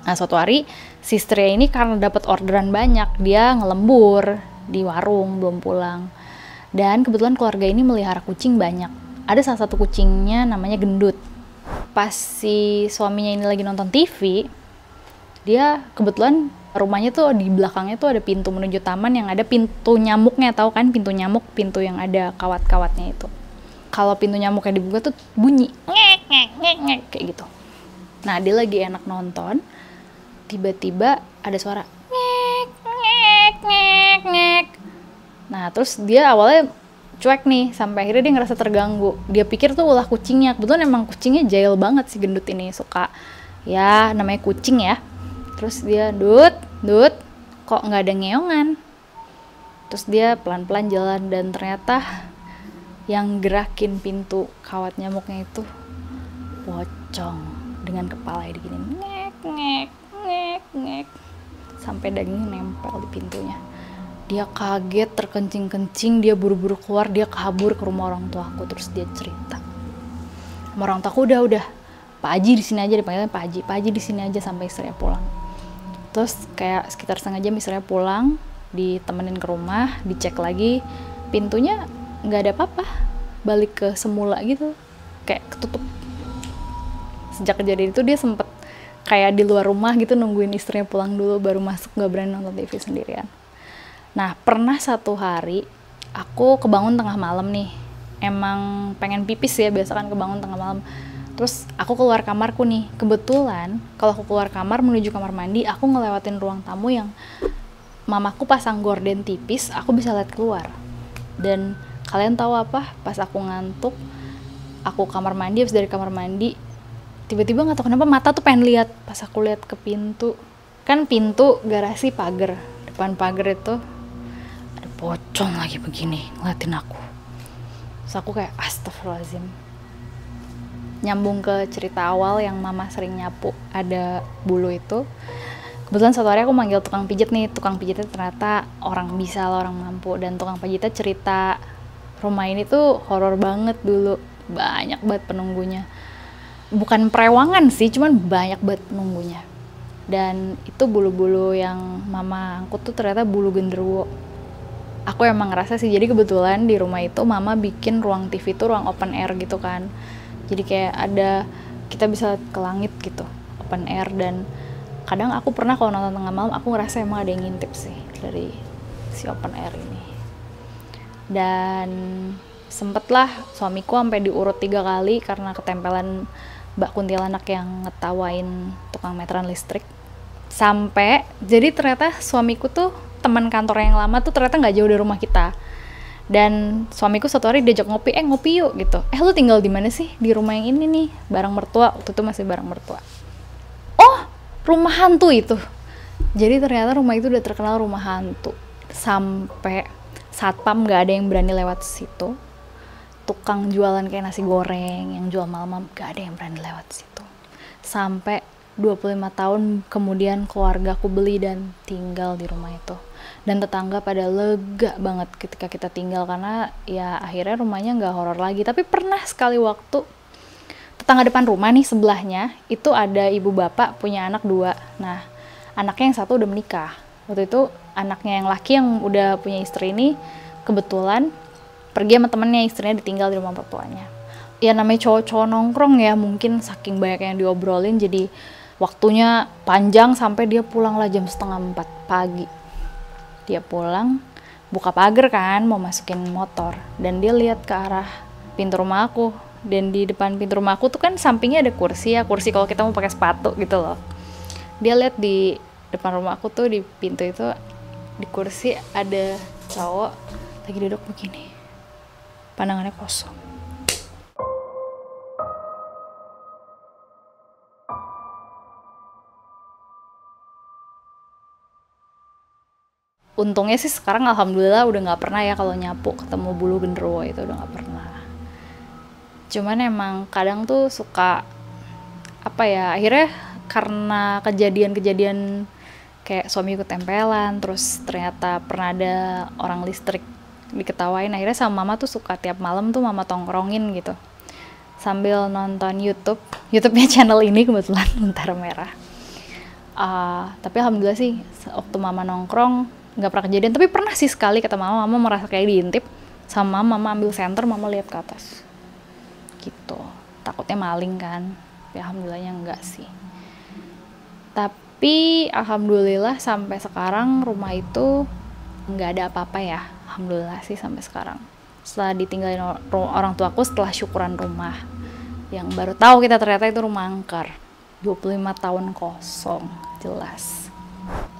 A: Nah, suatu hari si istrinya ini karena dapat orderan banyak, dia ngelembur di warung, belum pulang. Dan kebetulan keluarga ini melihara kucing banyak. Ada salah satu kucingnya namanya Gendut. Pas si suaminya ini lagi nonton TV, dia kebetulan rumahnya tuh di belakangnya tuh ada pintu menuju taman yang ada pintu nyamuknya, tahu kan pintu nyamuk, pintu yang ada kawat-kawatnya itu. Kalau pintu nyamuknya dibuka tuh bunyi ngek ngek ngek ngek kayak gitu. Nah, dia lagi enak nonton, tiba-tiba ada suara ngek ngek ngek ngek. Nah, terus dia awalnya cuek nih, sampai akhirnya dia ngerasa terganggu. Dia pikir tuh ulah kucingnya. Kebetulan emang kucingnya jahil banget si Gendut ini, suka, ya namanya kucing ya. Terus dia dut kok nggak ada ngeongan. Terus dia pelan-pelan jalan dan ternyata yang gerakin pintu kawat nyamuknya itu pocong dengan kepala digini ngek ngek ngek ngek sampai dagingnya nempel di pintunya. Dia kaget, terkencing-kencing, dia buru-buru keluar, dia kabur ke rumah orang tuaku. Terus dia cerita sama orang tuaku, udah Pak Haji di sini aja, dipanggilnya Pak Haji di sini aja sampai istrinya pulang. Terus kayak sekitar setengah jam istrinya pulang, ditemenin ke rumah, dicek lagi, pintunya nggak ada apa-apa, balik ke semula gitu, kayak ketutup. Sejak kejadian itu dia sempet kayak di luar rumah gitu, nungguin istrinya pulang dulu baru masuk, nggak berani nonton TV sendirian. Nah, pernah satu hari aku kebangun tengah malam nih, emang pengen pipis ya, biasa kan kebangun tengah malam. Terus aku keluar kamarku nih, kebetulan kalau aku keluar kamar menuju kamar mandi, aku ngelewatin ruang tamu yang mamaku pasang gorden tipis, aku bisa lihat keluar. Dan kalian tahu apa? Pas aku ngantuk, aku kamar mandi, habis dari kamar mandi, tiba-tiba nggak tahu kenapa mata tuh pengen lihat. Pas aku lihat ke pintu, kan pintu garasi pagar, depan pagar itu ada pocong lagi begini ngeliatin aku. Terus aku kayak astagfirullahaladzim. Nyambung ke cerita awal yang mama sering nyapu ada bulu itu. Kebetulan satu hari aku manggil tukang pijit nih, tukang pijitnya ternyata orang bisa lah, orang mampu. Dan tukang pijitnya cerita rumah ini tuh horor banget dulu, banyak banget penunggunya. Bukan perewangan sih, cuman banyak banget penunggunya. Dan itu bulu-bulu yang mama angkut tuh ternyata bulu genderuwo. Aku emang ngerasa sih, jadi kebetulan di rumah itu mama bikin ruang TV itu ruang open air gitu kan. Jadi kayak ada, kita bisa ke langit gitu, open air. Dan kadang aku pernah kalau nonton tengah malam, aku ngerasa emang ada yang ngintip sih dari si open air ini. Dan sempet lah suamiku sampai diurut 3 kali karena ketempelan Mbak Kuntilanak yang ngetawain tukang meteran listrik. Sampai, jadi ternyata suamiku tuh teman kantornya yang lama tuh ternyata nggak jauh dari rumah kita. Dan suamiku satu hari diajak ngopi, ngopi yuk gitu. Lu tinggal di mana sih? Di rumah yang ini nih, bareng mertua. Waktu itu masih bareng mertua. Oh, rumah hantu itu. Jadi ternyata rumah itu udah terkenal rumah hantu. Sampai satpam nggak ada yang berani lewat situ. Tukang jualan kayak nasi goreng, yang jual malam-malam, nggak ada yang berani lewat situ. Sampai 25 tahun kemudian keluarga aku beli dan tinggal di rumah itu. Dan tetangga pada lega banget ketika kita tinggal, karena ya akhirnya rumahnya nggak horor lagi. Tapi pernah sekali waktu tetangga depan rumah nih sebelahnya itu ada ibu bapak punya anak 2. Nah, anaknya yang satu udah menikah. Waktu itu anaknya yang laki yang udah punya istri ini kebetulan pergi sama temennya, istrinya ditinggal di rumah mertuanya. Ya namanya cowok-cowok nongkrong ya, mungkin saking banyak yang diobrolin jadi waktunya panjang sampai dia pulang lah jam 3:30 pagi. Dia pulang, buka pagar kan, mau masukin motor. Dan dia lihat ke arah pintu rumah aku. Dan di depan pintu rumah aku tuh kan sampingnya ada kursi ya, kursi kalau kita mau pakai sepatu gitu loh. Dia lihat di depan rumah aku tuh, di pintu itu, di kursi ada cowok lagi duduk begini. Pandangannya kosong. Untungnya sih sekarang alhamdulillah udah nggak pernah ya kalau nyapu ketemu bulu genderuwo, itu udah nggak pernah. Cuman emang kadang tuh suka apa ya, akhirnya karena kejadian-kejadian kayak suami ikut tempelan, terus ternyata pernah ada orang listrik diketawain, akhirnya sama mama tuh suka tiap malam tuh mama tongkrongin gitu sambil nonton YouTube-nya channel ini kebetulan, Lentera Merah. Tapi alhamdulillah sih waktu mama nongkrong nggak pernah kejadian, tapi pernah sih sekali kata mama merasa kayak diintip sama mama ambil senter, mama lihat ke atas gitu, takutnya maling kan. Ya alhamdulillahnya enggak sih. Tapi alhamdulillah sampai sekarang rumah itu nggak ada apa-apa ya, alhamdulillah sih sampai sekarang. Setelah ditinggalin orang tuaku, setelah syukuran rumah, yang baru tahu kita ternyata itu rumah angker, 25 tahun kosong, jelas.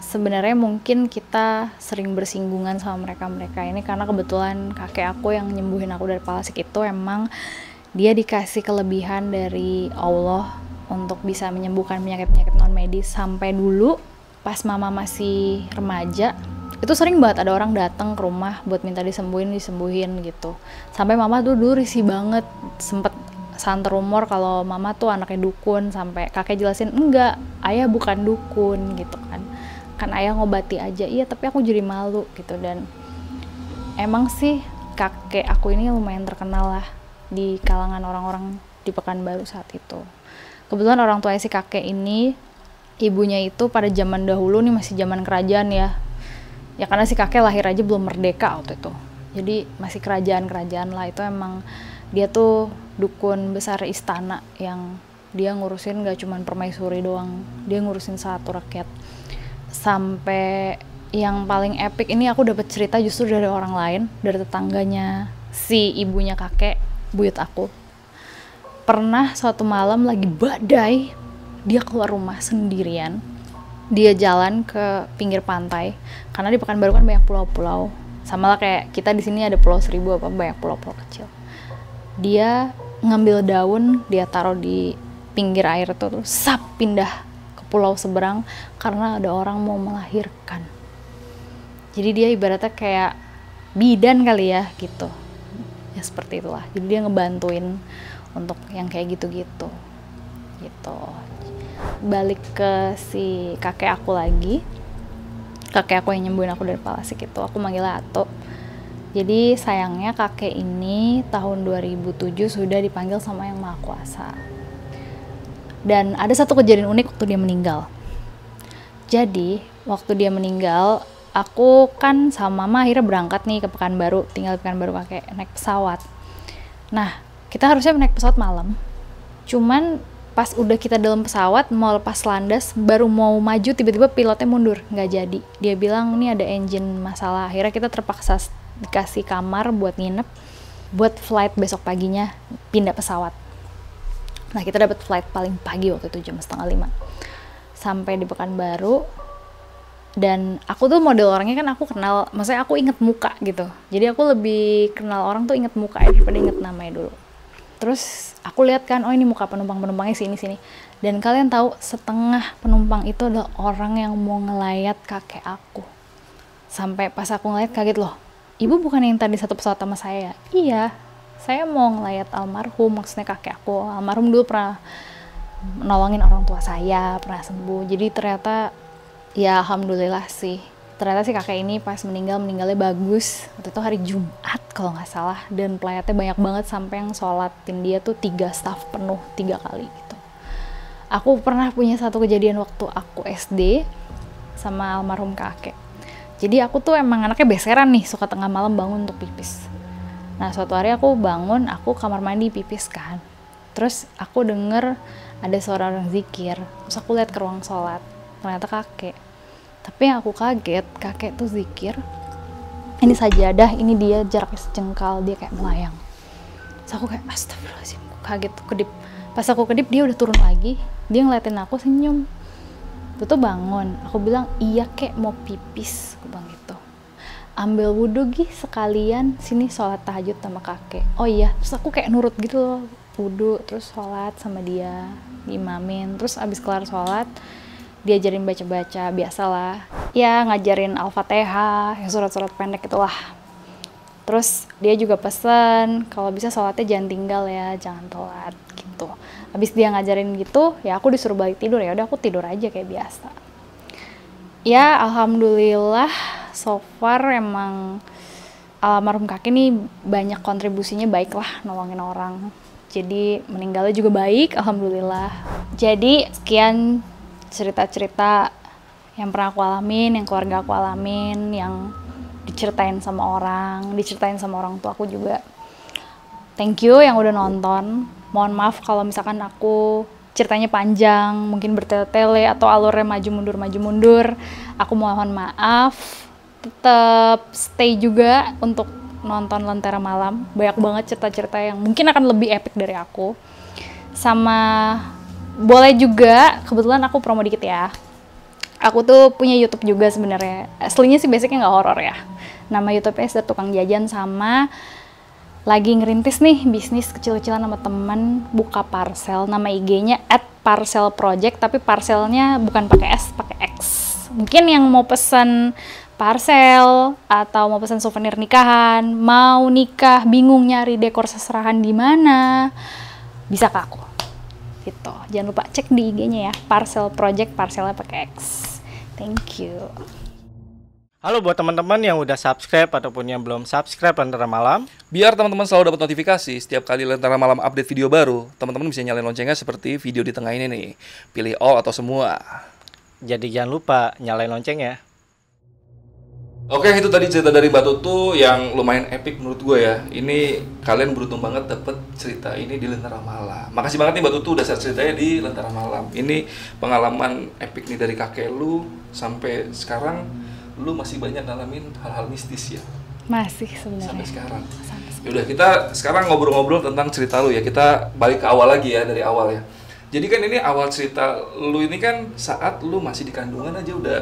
A: Sebenarnya mungkin kita sering bersinggungan sama mereka ini karena kebetulan kakek aku yang nyembuhin aku dari palasik itu emang dia dikasih kelebihan dari Allah untuk bisa menyembuhkan penyakit-penyakit non medis. Sampai dulu pas mama masih remaja itu sering banget ada orang datang ke rumah buat minta disembuhin gitu. Sampai mama tuh dulu risih banget, sempet santer rumor kalau mama tuh anaknya dukun, sampai kakek jelasin enggak, ayah bukan dukun gitu kan ayah ngobati aja. Iya, tapi aku jadi malu gitu. Dan emang sih kakek aku ini lumayan terkenal lah di kalangan orang-orang di Pekanbaru saat itu. Kebetulan orang tua si kakek ini, ibunya itu pada zaman dahulu nih masih zaman kerajaan ya karena si kakek lahir aja belum merdeka waktu itu, jadi masih kerajaan lah. Itu emang dia tuh dukun besar istana yang dia ngurusin gak cuman permaisuri doang, dia ngurusin satu rakyat. Sampai yang paling epic ini aku dapat cerita justru dari orang lain, dari tetangganya si ibunya kakek, buyut aku. Pernah suatu malam lagi badai, dia keluar rumah sendirian, dia jalan ke pinggir pantai karena di Pekanbaru kan banyak pulau-pulau, sama lah kayak kita di sini ada Pulau Seribu, banyak pulau-pulau kecil. Dia ngambil daun, dia taruh di pinggir air itu, terus pindah ke pulau seberang karena ada orang mau melahirkan. Jadi dia ibaratnya kayak bidan kali ya gitu, ya seperti itulah. Jadi dia ngebantuin untuk yang kayak gitu. Balik ke si kakek aku lagi, kakek aku yang nyembuhin aku dari palasik itu, aku manggilnya Ato. Jadi sayangnya kakek ini tahun 2007 sudah dipanggil sama Yang Maha Kuasa. Dan ada satu kejadian unik waktu dia meninggal. Jadi waktu dia meninggal, aku kan sama mama akhirnya berangkat nih ke Pekanbaru, tinggal di Pekanbaru kakek, naik pesawat. Nah, kita harusnya naik pesawat malam, cuman pas udah kita dalam pesawat mau lepas landas, baru mau maju tiba-tiba pilotnya mundur, nggak jadi. Dia bilang ini ada engine masalah. Akhirnya kita terpaksa dikasih kamar buat nginep, buat flight besok paginya pindah pesawat. Nah kita dapat flight paling pagi waktu itu jam 4:30 sampai di Pekanbaru. Dan aku tuh model orangnya kan aku kenal, maksudnya aku inget muka gitu. Jadi aku lebih kenal orang tuh inget muka daripada inget namanya dulu. Terus aku lihat kan, oh ini muka penumpangnya sini. Dan kalian tahu setengah penumpang itu adalah orang yang mau ngelayat kakek aku. Sampai pas aku ngeliat kaget, loh, ibu bukan yang tadi satu pesawat sama saya? Iya, saya mau ngelayat almarhum, maksudnya kakek aku. Almarhum dulu pernah nolongin orang tua saya, pernah sembuh. Jadi ternyata ya alhamdulillah sih. Ternyata si kakek ini pas meninggalnya bagus. Waktu itu hari Jumat kalau nggak salah, dan pelayatnya banyak banget sampai yang sholatin dia tuh 3 staff penuh 3 kali gitu. Aku pernah punya satu kejadian waktu aku SD sama almarhum kakek. Jadi aku tuh emang anaknya beseran nih, suka tengah malam bangun untuk pipis. Nah suatu hari aku bangun, aku kamar mandi pipis kan. Terus aku denger ada suara orang zikir. Terus aku lihat ke ruang sholat, ternyata kakek. Tapi yang aku kaget, kakek tuh zikir, ini sajadah, ini dia jaraknya sejengkal, dia kayak melayang. Terus aku kayak astagfirullahaladzim, kaget, kedip. Pas aku kedip, dia udah turun lagi, dia ngeliatin aku senyum. Tuh bangun, aku bilang, iya kek mau pipis, aku bilang gitu. Ambil wudhu gih sekalian, sini sholat tahajud sama kakek. Oh iya, terus aku kayak nurut gitu loh, wudhu, terus sholat sama dia, diimamin. Terus abis kelar sholat, diajarin baca-baca, biasalah. ya ngajarin Al-Fatihah, yang surat-surat pendek itulah. Terus dia juga pesen kalau bisa sholatnya jangan tinggal ya, jangan telat gitu. Habis dia ngajarin gitu, ya aku disuruh balik tidur, ya udah aku tidur aja kayak biasa. Ya alhamdulillah so far emang almarhum kakek nih banyak kontribusinya baik lah, nolongin orang. Jadi meninggalnya juga baik, alhamdulillah. Jadi sekian cerita-cerita yang pernah aku alamin, yang keluarga aku alamin, yang diceritain sama orang tua aku juga. Thank you yang udah nonton. Mohon maaf kalau misalkan aku ceritanya panjang, mungkin bertele-tele atau alurnya maju mundur. Aku mohon maaf. Tetap stay juga untuk nonton Lentera Malam. Banyak banget cerita-cerita yang mungkin akan lebih epic dari aku. Sama boleh juga, kebetulan aku promo dikit ya. Aku tuh punya YouTube juga sebenarnya. Aslinya sih basicnya nggak horor ya. Nama YouTube-nya Esther Tukang Jajan, sama lagi ngerintis nih bisnis kecil-kecilan sama temen, buka parcel. Nama IG-nya @parcelproject, tapi parcelnya bukan pakai S, pakai X. Mungkin yang mau pesan parcel atau mau pesan souvenir nikahan, mau nikah bingung nyari dekor seserahan di mana, bisa ke aku. Gitu. Jangan lupa cek di IG-nya ya, Parcel Project, parcelnya pakai X. Thank you.
B: Halo buat teman-teman yang udah subscribe ataupun yang belum subscribe Lentera Malam.
C: Biar teman-teman selalu dapat notifikasi setiap kali Lentera Malam update video baru, teman-teman bisa nyalain loncengnya seperti video di tengah ini nih. Pilih all atau semua.
B: Jadi jangan lupa nyalain loncengnya.
C: Oke, itu tadi cerita dari Mbak Tutu yang lumayan epic menurut gue ya. Ini kalian beruntung banget dapet cerita ini di Lentera Malam. Makasih banget nih Mbak Tutu udah share ceritanya di Lentera Malam. Ini pengalaman epic nih dari kakek lu sampai sekarang lu masih banyak ngalamin hal-hal mistis ya.
A: Masih sebenarnya.
C: Sampai sekarang. Yaudah, kita sekarang ngobrol-ngobrol tentang cerita lu ya. Kita balik ke awal lagi ya, dari awal ya. Jadi kan ini awal cerita lu ini kan saat lu masih di kandungan aja udah.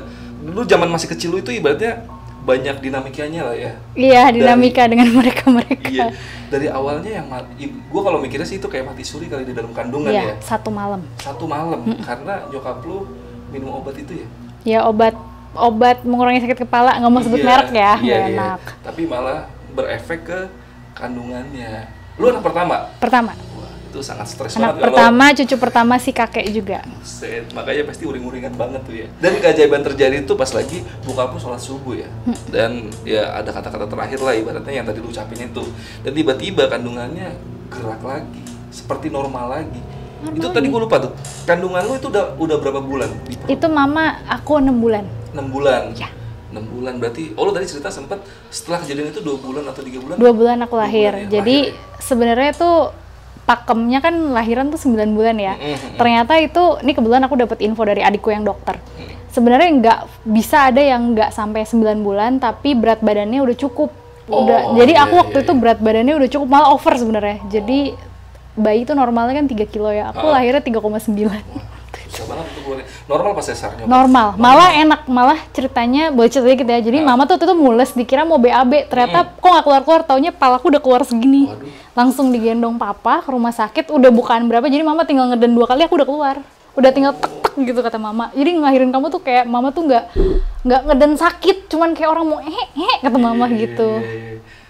C: Lu zaman masih kecil lu itu ibaratnya banyak dinamikanya lah ya.
A: Iya, dinamika dengan mereka-mereka.
C: Iya, dari awalnya yang gue kalau mikirnya sih itu kayak mati suri kali di dalam kandungan ya.
A: Satu malam.
C: Karena nyokap lu minum obat itu ya.
A: Ya obat mengurangi sakit kepala, nggak mau sebut merek ya, nggak enak.
C: Tapi malah berefek ke kandungannya. Lu anak pertama?
A: Pertama.
C: Wah, itu sangat stres
A: anak
C: banget.
A: Pertama, cucu pertama si kakek juga.
C: Set, makanya pasti uring-uringan banget tuh ya. Dan keajaiban terjadi itu pas lagi buka pun sholat subuh ya. Dan ya ada kata-kata terakhir lah ibaratnya yang tadi lu ucapin itu. Dan tiba-tiba kandungannya gerak lagi, seperti normal lagi. Itu tadi gue lupa tuh. Kandungan lu itu udah berapa bulan?
A: Itu mama aku 6 bulan.
C: 6 bulan?
A: Ya.
C: 6 bulan berarti, lu tadi cerita sempat setelah kejadian itu 2 bulan atau 3 bulan?
A: 2 bulan aku lahir.
C: Bulan ya,
A: jadi
C: lahir ya?
A: Sebenarnya tuh pakemnya kan lahiran tuh 9 bulan ya. Ternyata itu, ini kebetulan aku dapat info dari adikku yang dokter. Sebenarnya nggak bisa ada yang nggak sampai 9 bulan, tapi berat badannya udah cukup. Jadi aku waktu itu berat badannya udah cukup, malah over sebenarnya. Jadi bayi itu normalnya kan 3 kilo ya. Aku lahirnya 3,9.
C: Susah banget itu gue. Normal pas sesarnya?
A: Normal. Malah enak. Malah ceritanya, boleh cerita dikit ya. Jadi mama tuh waktu itu mules, dikira mau BAB. Ternyata kok nggak keluar-keluar, taunya palaku udah keluar segini.
C: Waduh.
A: Langsung digendong papa ke rumah sakit, udah bukaan berapa. Jadi mama tinggal ngeden 2 kali, aku udah keluar. Udah tinggal tek-tek gitu kata mama. Jadi ngelahirin kamu tuh kayak mama tuh nggak ngeden sakit, cuman kayak orang mau kata mama gitu.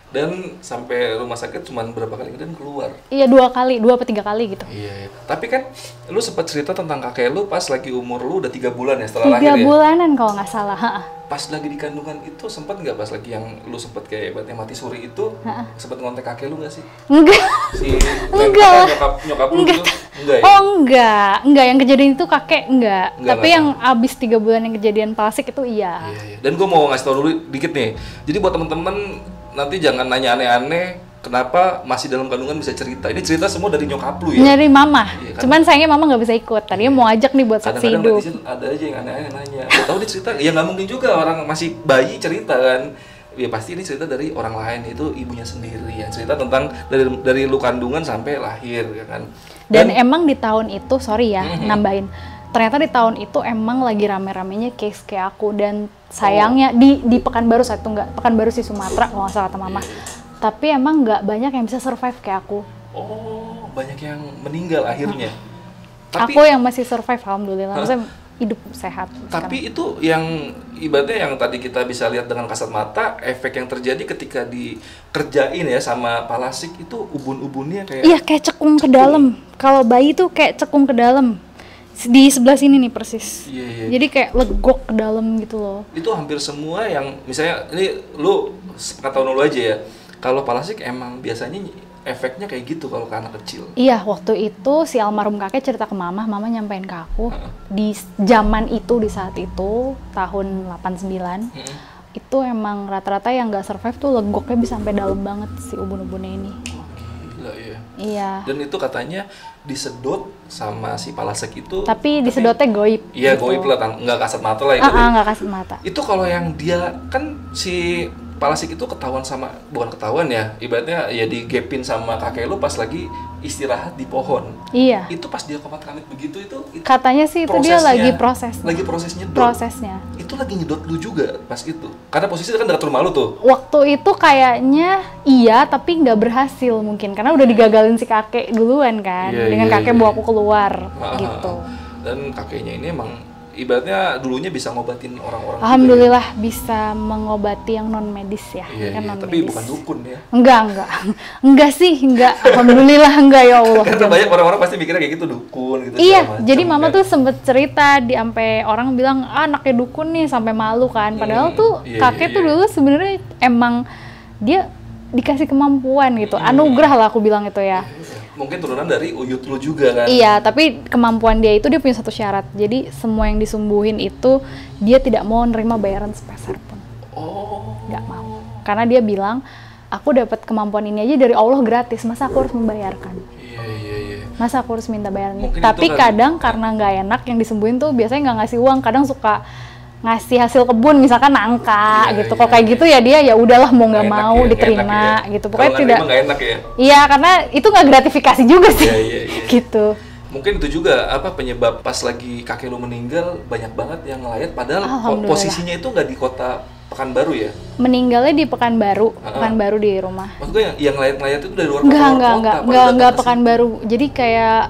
C: Dan sampai rumah sakit cuman berapa kali dan keluar?
A: Iya 2 atau 3 kali gitu.
C: Iya. Tapi kan lu sempat cerita tentang kakek lu pas lagi umur lu udah 3 bulan ya setelah lahir ya?
A: 3 bulanan kalau nggak salah.
C: Pas lagi di kandungan itu sempat nggak pas lagi yang lu sempat kayak ibaratnya mati suri itu sempat ngontek kakek lu nggak sih?
A: Enggak. Enggak lah.
C: Nyokap lu gitu? Enggak ya?
A: Oh enggak, yang kejadian itu kakek enggak. Tapi yang abis 3 bulan yang kejadian plastik itu iya.
C: Iya. Dan gue mau ngasih tau dulu dikit nih. Jadi buat temen-temen nanti jangan nanya aneh-aneh kenapa masih dalam kandungan bisa cerita. Ini cerita semua dari nyokap lu ya?
A: Dari mama.
C: Iya, kan?
A: Cuman sayangnya mama nggak bisa ikut. Tadinya mau ajak nih buat saksi hidup.
C: Kadang-kadang ada aja yang aneh-aneh nanya. Tahu dia cerita? Ya nggak mungkin juga orang masih bayi cerita kan. Ya pasti ini cerita dari orang lain, itu ibunya sendiri ya. Cerita tentang dari lu kandungan sampai lahir ya kan.
A: Dan emang di tahun itu, sorry ya nambahin. Ternyata di tahun itu emang lagi rame-ramenya case kayak aku, dan sayangnya di Pekanbaru saat itu nggak, Pekanbaru sih Sumatera kalau nggak salah kata mama. Tapi emang nggak banyak yang bisa survive kayak aku.
C: Oh, banyak yang meninggal akhirnya. Tapi
A: aku yang masih survive alhamdulillah. Maksudnya hidup sehat.
C: Tapi itu yang ibaratnya yang tadi kita bisa lihat dengan kasat mata, efek yang terjadi ketika dikerjain ya sama palasik itu ubun-ubunnya kayak
A: Iya, kayak cekung ke dalam. Kalau bayi tuh kayak cekung ke dalam. Di sebelah sini nih persis.
C: Iya.
A: Jadi kayak legok ke dalam gitu loh.
C: Itu hampir semua yang misalnya ini lu kata dulu aja ya. Kalau palasik emang biasanya efeknya kayak gitu kalau ke anak kecil.
A: Iya, waktu itu si almarhum kakek cerita ke mama nyampein ke aku di zaman itu, di saat itu tahun 89 itu emang rata-rata yang nggak survive tuh legoknya bisa sampai dalam banget si ubun-ubunnya ini.
C: Gila ya.
A: Iya.
C: Dan itu katanya disedot sama si palasek itu.
A: Tapi disedotnya goib.
C: Iya,
A: gitu.
C: goib lah, nggak kasat mata lah itu.
A: Nggak kasat mata.
C: Itu kalau yang dia kan si palasik itu ketahuan sama, bukan ketahuan ya, ibaratnya ya digepin sama kakek lu pas lagi istirahat di pohon.
A: Iya.
C: Itu pas dia komat-kamit begitu itu
A: katanya sih itu dia lagi proses.
C: Lagi proses nyedot.
A: Prosesnya.
C: Itu lagi nyedot lu juga pas itu. Karena posisinya kan dekat rumah lu tuh.
A: Waktu itu kayaknya iya, tapi nggak berhasil mungkin karena udah digagalin si kakek duluan kan.
C: Iya,
A: dengan
C: iya,
A: kakek
C: iya.
A: bawa aku keluar gitu.
C: Dan kakeknya ini emang ibaratnya dulunya bisa ngobatin orang-orang.
A: Alhamdulillah bisa mengobati yang non medis ya.
C: Iya,
A: kan
C: iya.
A: non
C: Tapi
A: medis.
C: bukan dukun ya.
A: Enggak sih, enggak. Alhamdulillah enggak ya Allah.
C: Karena banyak orang-orang pasti mikirnya kayak gitu, dukun gitu.
A: Iya,
C: segala macam,
A: jadi mama
C: kan.
A: tuh sempet cerita di sampai orang bilang anaknya dukun nih sampai malu kan. Padahal tuh
C: iya,
A: kakek
C: iya,
A: tuh
C: iya.
A: dulu sebenarnya emang dia dikasih kemampuan gitu. Anugerah lah aku bilang itu ya.
C: Mungkin turunan dari uyut lu juga kan.
A: Iya, tapi kemampuan dia itu dia punya satu syarat. Jadi semua yang disumbuhin itu dia tidak mau nerima bayaran sepeser pun.
C: Oh.
A: Nggak mau. Karena dia bilang, aku dapat kemampuan ini aja dari Allah gratis. Masa aku harus membayarkan?
C: Iya.
A: Masa aku harus minta bayaran?
C: Mungkin
A: Tapi
C: itu kan-
A: kadang karena nggak enak yang disembuhin tuh biasanya nggak ngasih uang. Kadang suka ngasih hasil kebun, misalkan nangka
C: Iya,
A: gitu.
C: iya,
A: Kok kayak gitu ya dia ya udahlah mau nggak
C: Nggak enak
A: mau
C: ya,
A: diterima
C: nggak enak ya.
A: gitu.
C: Kalau
A: Pokoknya
C: nggak
A: tidak.
C: terima nggak enak ya.
A: Iya, karena itu nggak gratifikasi juga sih.
C: Iya.
A: Gitu.
C: Mungkin itu juga apa penyebab pas lagi kakek lu meninggal banyak banget yang ngelayat padahal
A: Alhamdulillah.
C: posisinya itu nggak di kota Pekanbaru ya.
A: Meninggalnya di Pekanbaru di rumah.
C: Maksudnya yang ngelayat-ngelayat itu dari luar
A: Enggak
C: kota.
A: Pekanbaru. Jadi kayak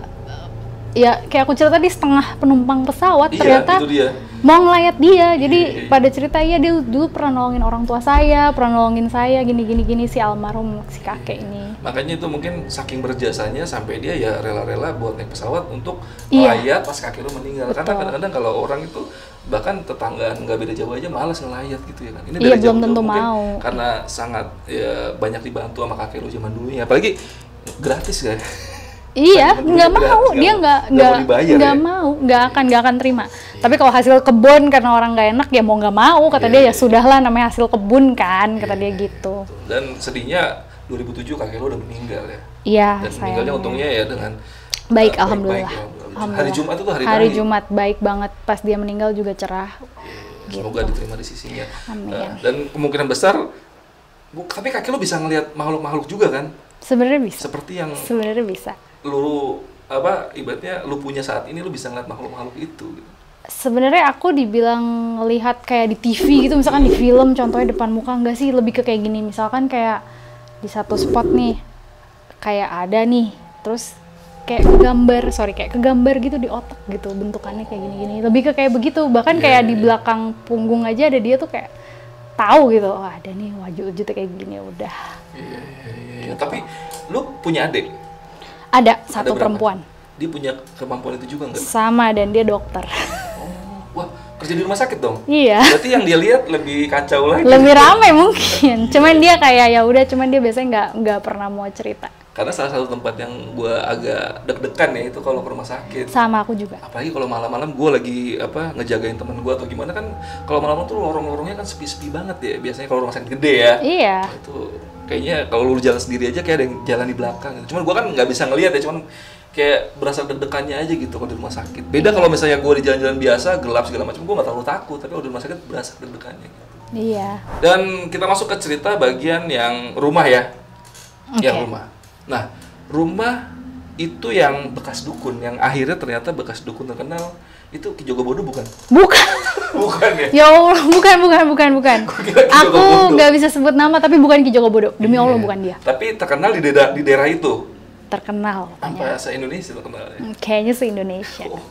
A: ya kayak aku cerita di setengah penumpang pesawat
C: Iya,
A: ternyata
C: itu dia.
A: mau ngelayat dia. Jadi
C: Iya.
A: pada cerita ya dia dulu pernah nolongin orang tua saya, pernah nolongin saya gini si almarhum si kakek ini.
C: Makanya itu mungkin saking berjasanya sampai dia ya rela-rela buat naik pesawat untuk
A: Iya.
C: melayat pas kakek lu meninggal. Karena
A: Betul.
C: kadang-kadang kalau orang itu bahkan tetangga nggak beda jauh aja malas ngelayat gitu ya kan. Ini
A: Iya,
C: dari
A: belum
C: jauh
A: tentu
C: mungkin
A: mau.
C: karena sangat ya banyak dibantu sama kakek lu zaman dulu ya. Apalagi gratis ya.
A: Iya,
C: Zaman
A: nggak
C: dulu
A: mau,
C: gratis,
A: dia
C: nggak mau dibayar
A: nggak
C: ya?
A: mau, nggak akan terima. Tapi kalau hasil kebun karena orang nggak enak ya mau nggak mau, kata
C: Iya,
A: dia
C: iya.
A: ya sudahlah namanya hasil kebun kan, kata dia gitu.
C: Dan sedihnya 2007 kakek lu udah meninggal ya.
A: Iya,
C: Dan meninggalnya
A: sayangnya.
C: untungnya ya dengan
A: Baik,
C: ya,
A: alhamdulillah.
C: ya.
A: Alhamdulillah.
C: Hari Jumat itu hari
A: Hari
C: terakhir.
A: Jumat baik banget, pas dia meninggal juga cerah.
C: Semoga diterima di sisinya.
A: Amin.
C: Dan kemungkinan besar, tapi kakek lu bisa ngelihat makhluk-makhluk juga kan?
A: Sebenarnya bisa.
C: Seperti yang
A: Sebenarnya bisa.
C: lu ibaratnya lu punya saat ini lu bisa ngeliat makhluk-makhluk itu. Gitu.
A: Sebenarnya aku dibilang lihat kayak di TV gitu, misalkan di film contohnya depan muka, enggak sih, lebih ke kayak gini. Misalkan kayak di satu spot nih kayak ada nih, terus kayak kegambar gitu di otak gitu, bentukannya kayak gini-gini. Lebih ke kayak begitu. Bahkan kayak di belakang punggung aja ada dia tuh kayak tahu gitu. Oh, ada nih wujud-wujudnya kayak gini, udah.
C: Iya. Tapi lu punya adik?
A: Ada satu
C: berapa?
A: perempuan.
C: Dia punya kemampuan itu juga nggak?
A: Sama, dan dia dokter.
C: Wah, kerja di rumah sakit dong?
A: Iya.
C: Berarti yang dia lihat lebih kacau lagi.
A: Lebih ramai mungkin. Cuman dia kayak ya udah, cuman dia biasanya nggak pernah mau cerita.
C: Karena salah satu tempat yang gua agak deg-degan ya itu kalau ke rumah sakit.
A: Sama aku juga.
C: Apalagi kalau malam-malam gue lagi ngejagain temen gue atau gimana kan kalau malam tuh lorong-lorongnya kan sepi-sepi banget ya biasanya kalau rumah sakit gede ya.
A: Iya.
C: Nah, itu kayaknya kalau lu jalan sendiri aja kayak ada yang jalan di belakang gitu. Cuman gue kan nggak bisa ngelihat ya, cuman kayak berasa deg-degannya aja gitu kalau di rumah sakit. Beda kalau misalnya gue di jalan-jalan biasa gelap segala macam gue nggak terlalu takut, tapi kalau di rumah sakit berasa deg-degannya gitu.
A: Iya.
C: Dan kita masuk ke cerita bagian yang rumah ya.
A: Oke.
C: Yang rumah. Nah, rumah itu yang bekas dukun, yang akhirnya ternyata bekas dukun terkenal itu Ki Jogobodo bukan?
A: Bukan.
C: Bukan ya?
A: Ya Allah, bukan.
C: kira Ki
A: Aku
C: Jogobodo.
A: nggak bisa sebut nama, tapi bukan Ki Jogobodo. Demi Allah
C: Iya.
A: bukan dia.
C: Tapi terkenal di daerah itu.
A: Terkenal.
C: Sampai se-Indonesia terkenal ya.
A: Kayaknya se-Indonesia.
C: Oh,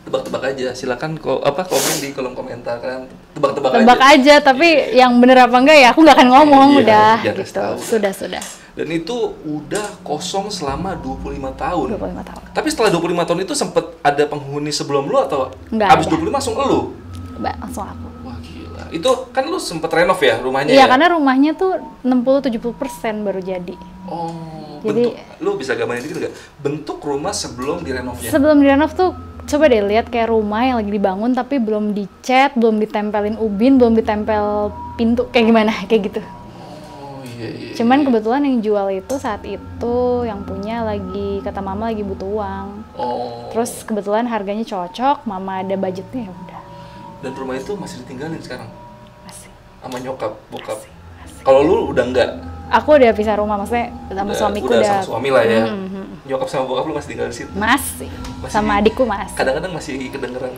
C: tebak-tebak aja. Silakan komen di kolom komentar kan. Tebak-tebak
A: Tebak aja, tapi yang bener apa enggak ya aku nggak akan ngomong,
C: Iya,
A: udah
C: jangan
A: gitu.
C: kasih tahu.
A: Sudah.
C: Dan itu udah kosong selama 25 tahun.
A: 25 tahun.
C: Tapi setelah 25 tahun itu sempet ada penghuni sebelum lu atau
A: Nggak
C: abis
A: ada.
C: 25 langsung lu?
A: Mbak, langsung aku.
C: Wah gila. Itu kan lu sempet renov ya rumahnya
A: Iya,
C: ya?
A: karena rumahnya tuh 60-70% baru jadi.
C: Oh,
A: Jadi-
C: bentuk, lu bisa gambarin dikit nggak? Bentuk rumah sebelum direnovnya?
A: Sebelum direnov tuh coba deh lihat kayak rumah yang lagi dibangun tapi belum dicat, belum ditempelin ubin, belum ditempel pintu, kayak gimana, kayak gitu.
C: Oh iya.
A: Cuman kebetulan yang jual itu saat itu yang punya lagi, kata mama lagi butuh uang.
C: Oh.
A: Terus kebetulan harganya cocok, mama ada budgetnya, ya udah.
C: Dan rumah itu masih ditinggalin sekarang
A: Masih.
C: sama nyokap, bokap. Kalau lu udah enggak?
A: Aku udah pisah rumah, maksudnya sama suamiku udah.
C: sama suami lah ya.
A: Mhm.
C: Nyokap sama bokap lu masih tinggal di situ.
A: Masih.
C: Masih-
A: Sama adikku masih.
C: Kadang-kadang masih kedengeran.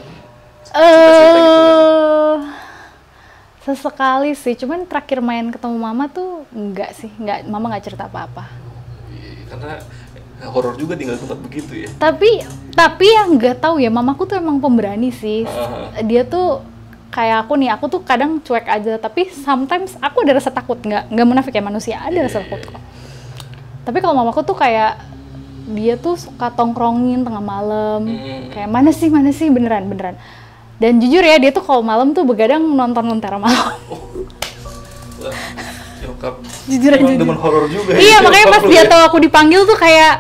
A: Sesekali sih, cuman terakhir main ketemu mama tuh enggak sih, enggak, mama nggak cerita apa-apa.
C: Iya, karena horor juga tinggal di tempat begitu ya.
A: Tapi yang nggak tahu ya, mamaku tuh emang pemberani sih. Dia tuh kayak aku nih, aku tuh kadang cuek aja, tapi sometimes aku ada rasa takut, nggak munafik ya, manusia ada rasa takut kok. Tapi kalau mamaku tuh kayak dia tuh suka tongkrongin tengah malam, kayak mana sih beneran. Dan jujur ya, dia tuh kalau malam tuh begadang nonton Lentera Malam.
C: Wah, nyokap.
A: Jujur
C: Emang
A: aja.
C: demen horor juga.
A: Iya,
C: ya,
A: makanya
C: nyokap
A: pas
C: lu
A: dia
C: ya.
A: tahu aku dipanggil tuh kayak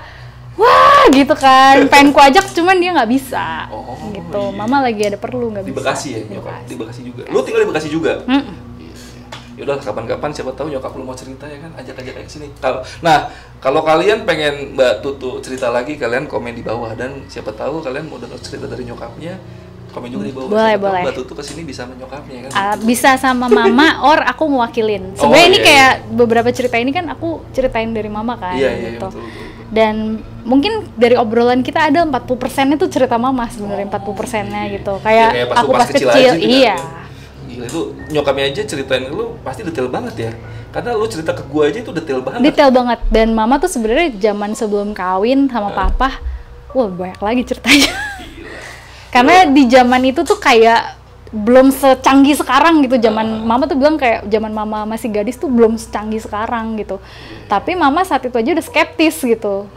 A: wah gitu kan, pengen ku ajak cuman dia nggak bisa.
C: Oh,
A: gitu.
C: iya.
A: Mama lagi ada perlu nggak
C: Di
A: bisa.
C: Bekasi ya, nyokap. Di Bekasi juga. Lu tinggal di Bekasi juga? Yaudah kapan-kapan siapa tahu nyokap lu mau cerita ya kan, ajak-ajak aja sini. Kalau kalian pengen Mbak Tutu cerita lagi, kalian komen di bawah, dan siapa tahu kalian mau dengar cerita dari nyokapnya, komen juga di bawah.
A: Boleh,
C: Siapa tahu
A: boleh.
C: Mbak Tutu kesini bisa sama nyokapnya kan.
A: Bisa sama mama or aku mewakilin. Sebenarnya ini
C: iya,
A: kayak beberapa cerita ini kan aku ceritain dari mama kan
C: Iya,
A: gitu.
C: betul.
A: Dan mungkin dari obrolan kita ada 40%-nya tuh cerita mama sebenarnya, 40%-nya gitu.
C: Ya,
A: Kayak
C: pas
A: aku
C: lu
A: pas
C: kecil
A: kecil,
C: aja juga,
A: iya.
C: Gila, itu nyokapnya aja ceritain ke lu pasti detail banget ya. Karena lu cerita ke gua aja itu detail banget.
A: Detail banget. Dan mama tuh sebenarnya zaman sebelum kawin sama papa, wah banyak lagi ceritanya. Karena di zaman itu tuh kayak belum secanggih sekarang gitu. Zaman mama tuh bilang kayak zaman mama masih gadis tuh belum secanggih sekarang gitu. Tapi mama saat itu aja udah skeptis gitu.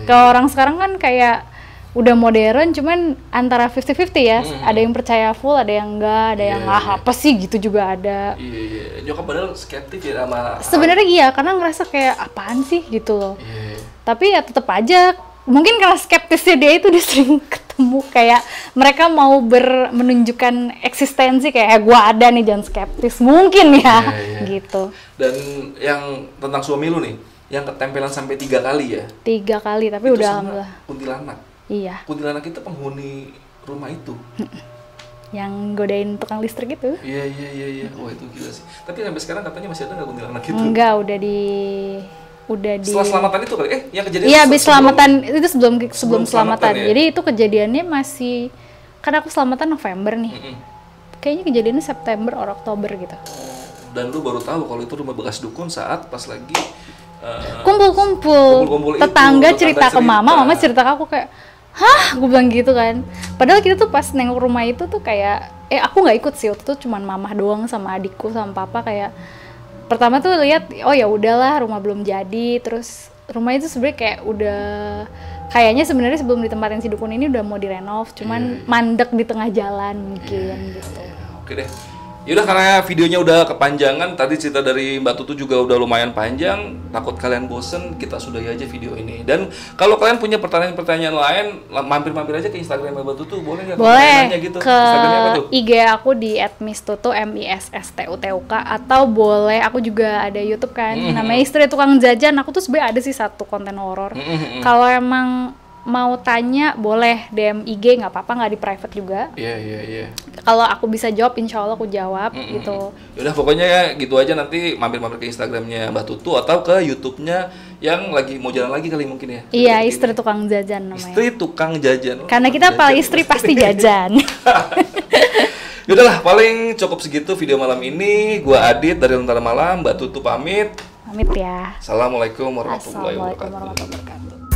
A: Kalau orang sekarang kan kayak udah modern, cuman antara 50-50 ya. Ada yang percaya full, ada yang enggak, ada yang apa sih gitu juga ada.
C: Iya. Nyokap padahal skeptis ya sama.
A: Sebenarnya iya, karena ngerasa kayak apaan sih gitu loh.
C: Iya.
A: Tapi ya tetap aja, mungkin karena skeptisnya dia itu dia sering ketemu kayak mereka mau menunjukkan eksistensi kayak gua ada nih, jangan skeptis, mungkin ya.
C: Iya.
A: Gitu.
C: Dan yang tentang suami lu nih, yang ketempelan sampai 3 kali ya.
A: 3 kali, tapi
C: Itu
A: udah
C: sama
A: alhamdulillah.
C: Kuntilanak.
A: Iya,
C: Kuntilanak itu penghuni rumah itu.
A: yang godain tukang listrik itu.
C: Iya. Wah itu gila sih. Tapi sampai sekarang katanya masih ada nggak kuntilanak itu?
A: Enggak, udah di
C: Setelah selamatan itu kali? Yang kejadian?
A: Iya, habis
C: sebelum-
A: selamatan itu sebelum selamatan.
C: ya?
A: Jadi itu kejadiannya masih, karena aku selamatan November nih. Kayaknya kejadiannya September atau Oktober gitu.
C: Dan lu baru tahu kalau itu rumah bekas dukun saat pas lagi
A: Kumpul-kumpul.
C: Kumpul-kumpul itu,
A: Tetangga
C: tetangga
A: cerita ke
C: cerita.
A: mama cerita ke aku kayak, hah, gue bilang gitu kan. Padahal kita tuh pas nengok rumah itu tuh kayak, aku nggak ikut sih, waktu itu cuman mama doang sama adikku sama papa kayak. Pertama tuh lihat, oh ya udahlah rumah belum jadi, terus rumah itu sebenarnya kayak udah kayaknya sebenarnya sebelum ditempatin si dukun ini udah mau direnov, cuman mandek di tengah jalan mungkin gitu.
C: Oke deh. Yaudah, karena videonya udah kepanjangan, tadi cerita dari Mbak Tutu juga udah lumayan panjang, takut kalian bosen, kita sudahi aja video ini. Dan kalau kalian punya pertanyaan-pertanyaan lain, mampir-mampir aja ke Instagram Mbak Tutu, boleh nggak?
A: Boleh
C: Nanya gitu.
A: ke
C: Instagramnya apa tuh?
A: IG aku di @mistutu MISSTUTUK, atau boleh aku juga ada YouTube kan, namanya Istri Tukang Jajan. Aku tuh sebenarnya ada sih satu konten horor. Kalau emang mau tanya boleh DM IG, nggak apa-apa, nggak di private juga.
C: Iya.
A: Kalau aku bisa jawab, insya Allah aku jawab gitu.
C: Yaudah pokoknya ya gitu aja, nanti mampir-mampir ke Instagramnya Mbak Tutu atau ke YouTube-nya yang lagi mau jalan lagi kali mungkin ya.
A: Iya, Istri Tukang Jajan namanya.
C: Istri Tukang Jajan.
A: Karena kita
C: Jajan.
A: paling istri pasti jajan.
C: Yaudahlah, paling cukup segitu video malam ini. Gua Adit dari Lentera Malam, Mbak Tutu pamit.
A: Pamit ya.
C: Assalamualaikum warahmatullahi
A: Assalamualaikum
C: wabarakatuh.
A: warahmatullahi wabarakatuh.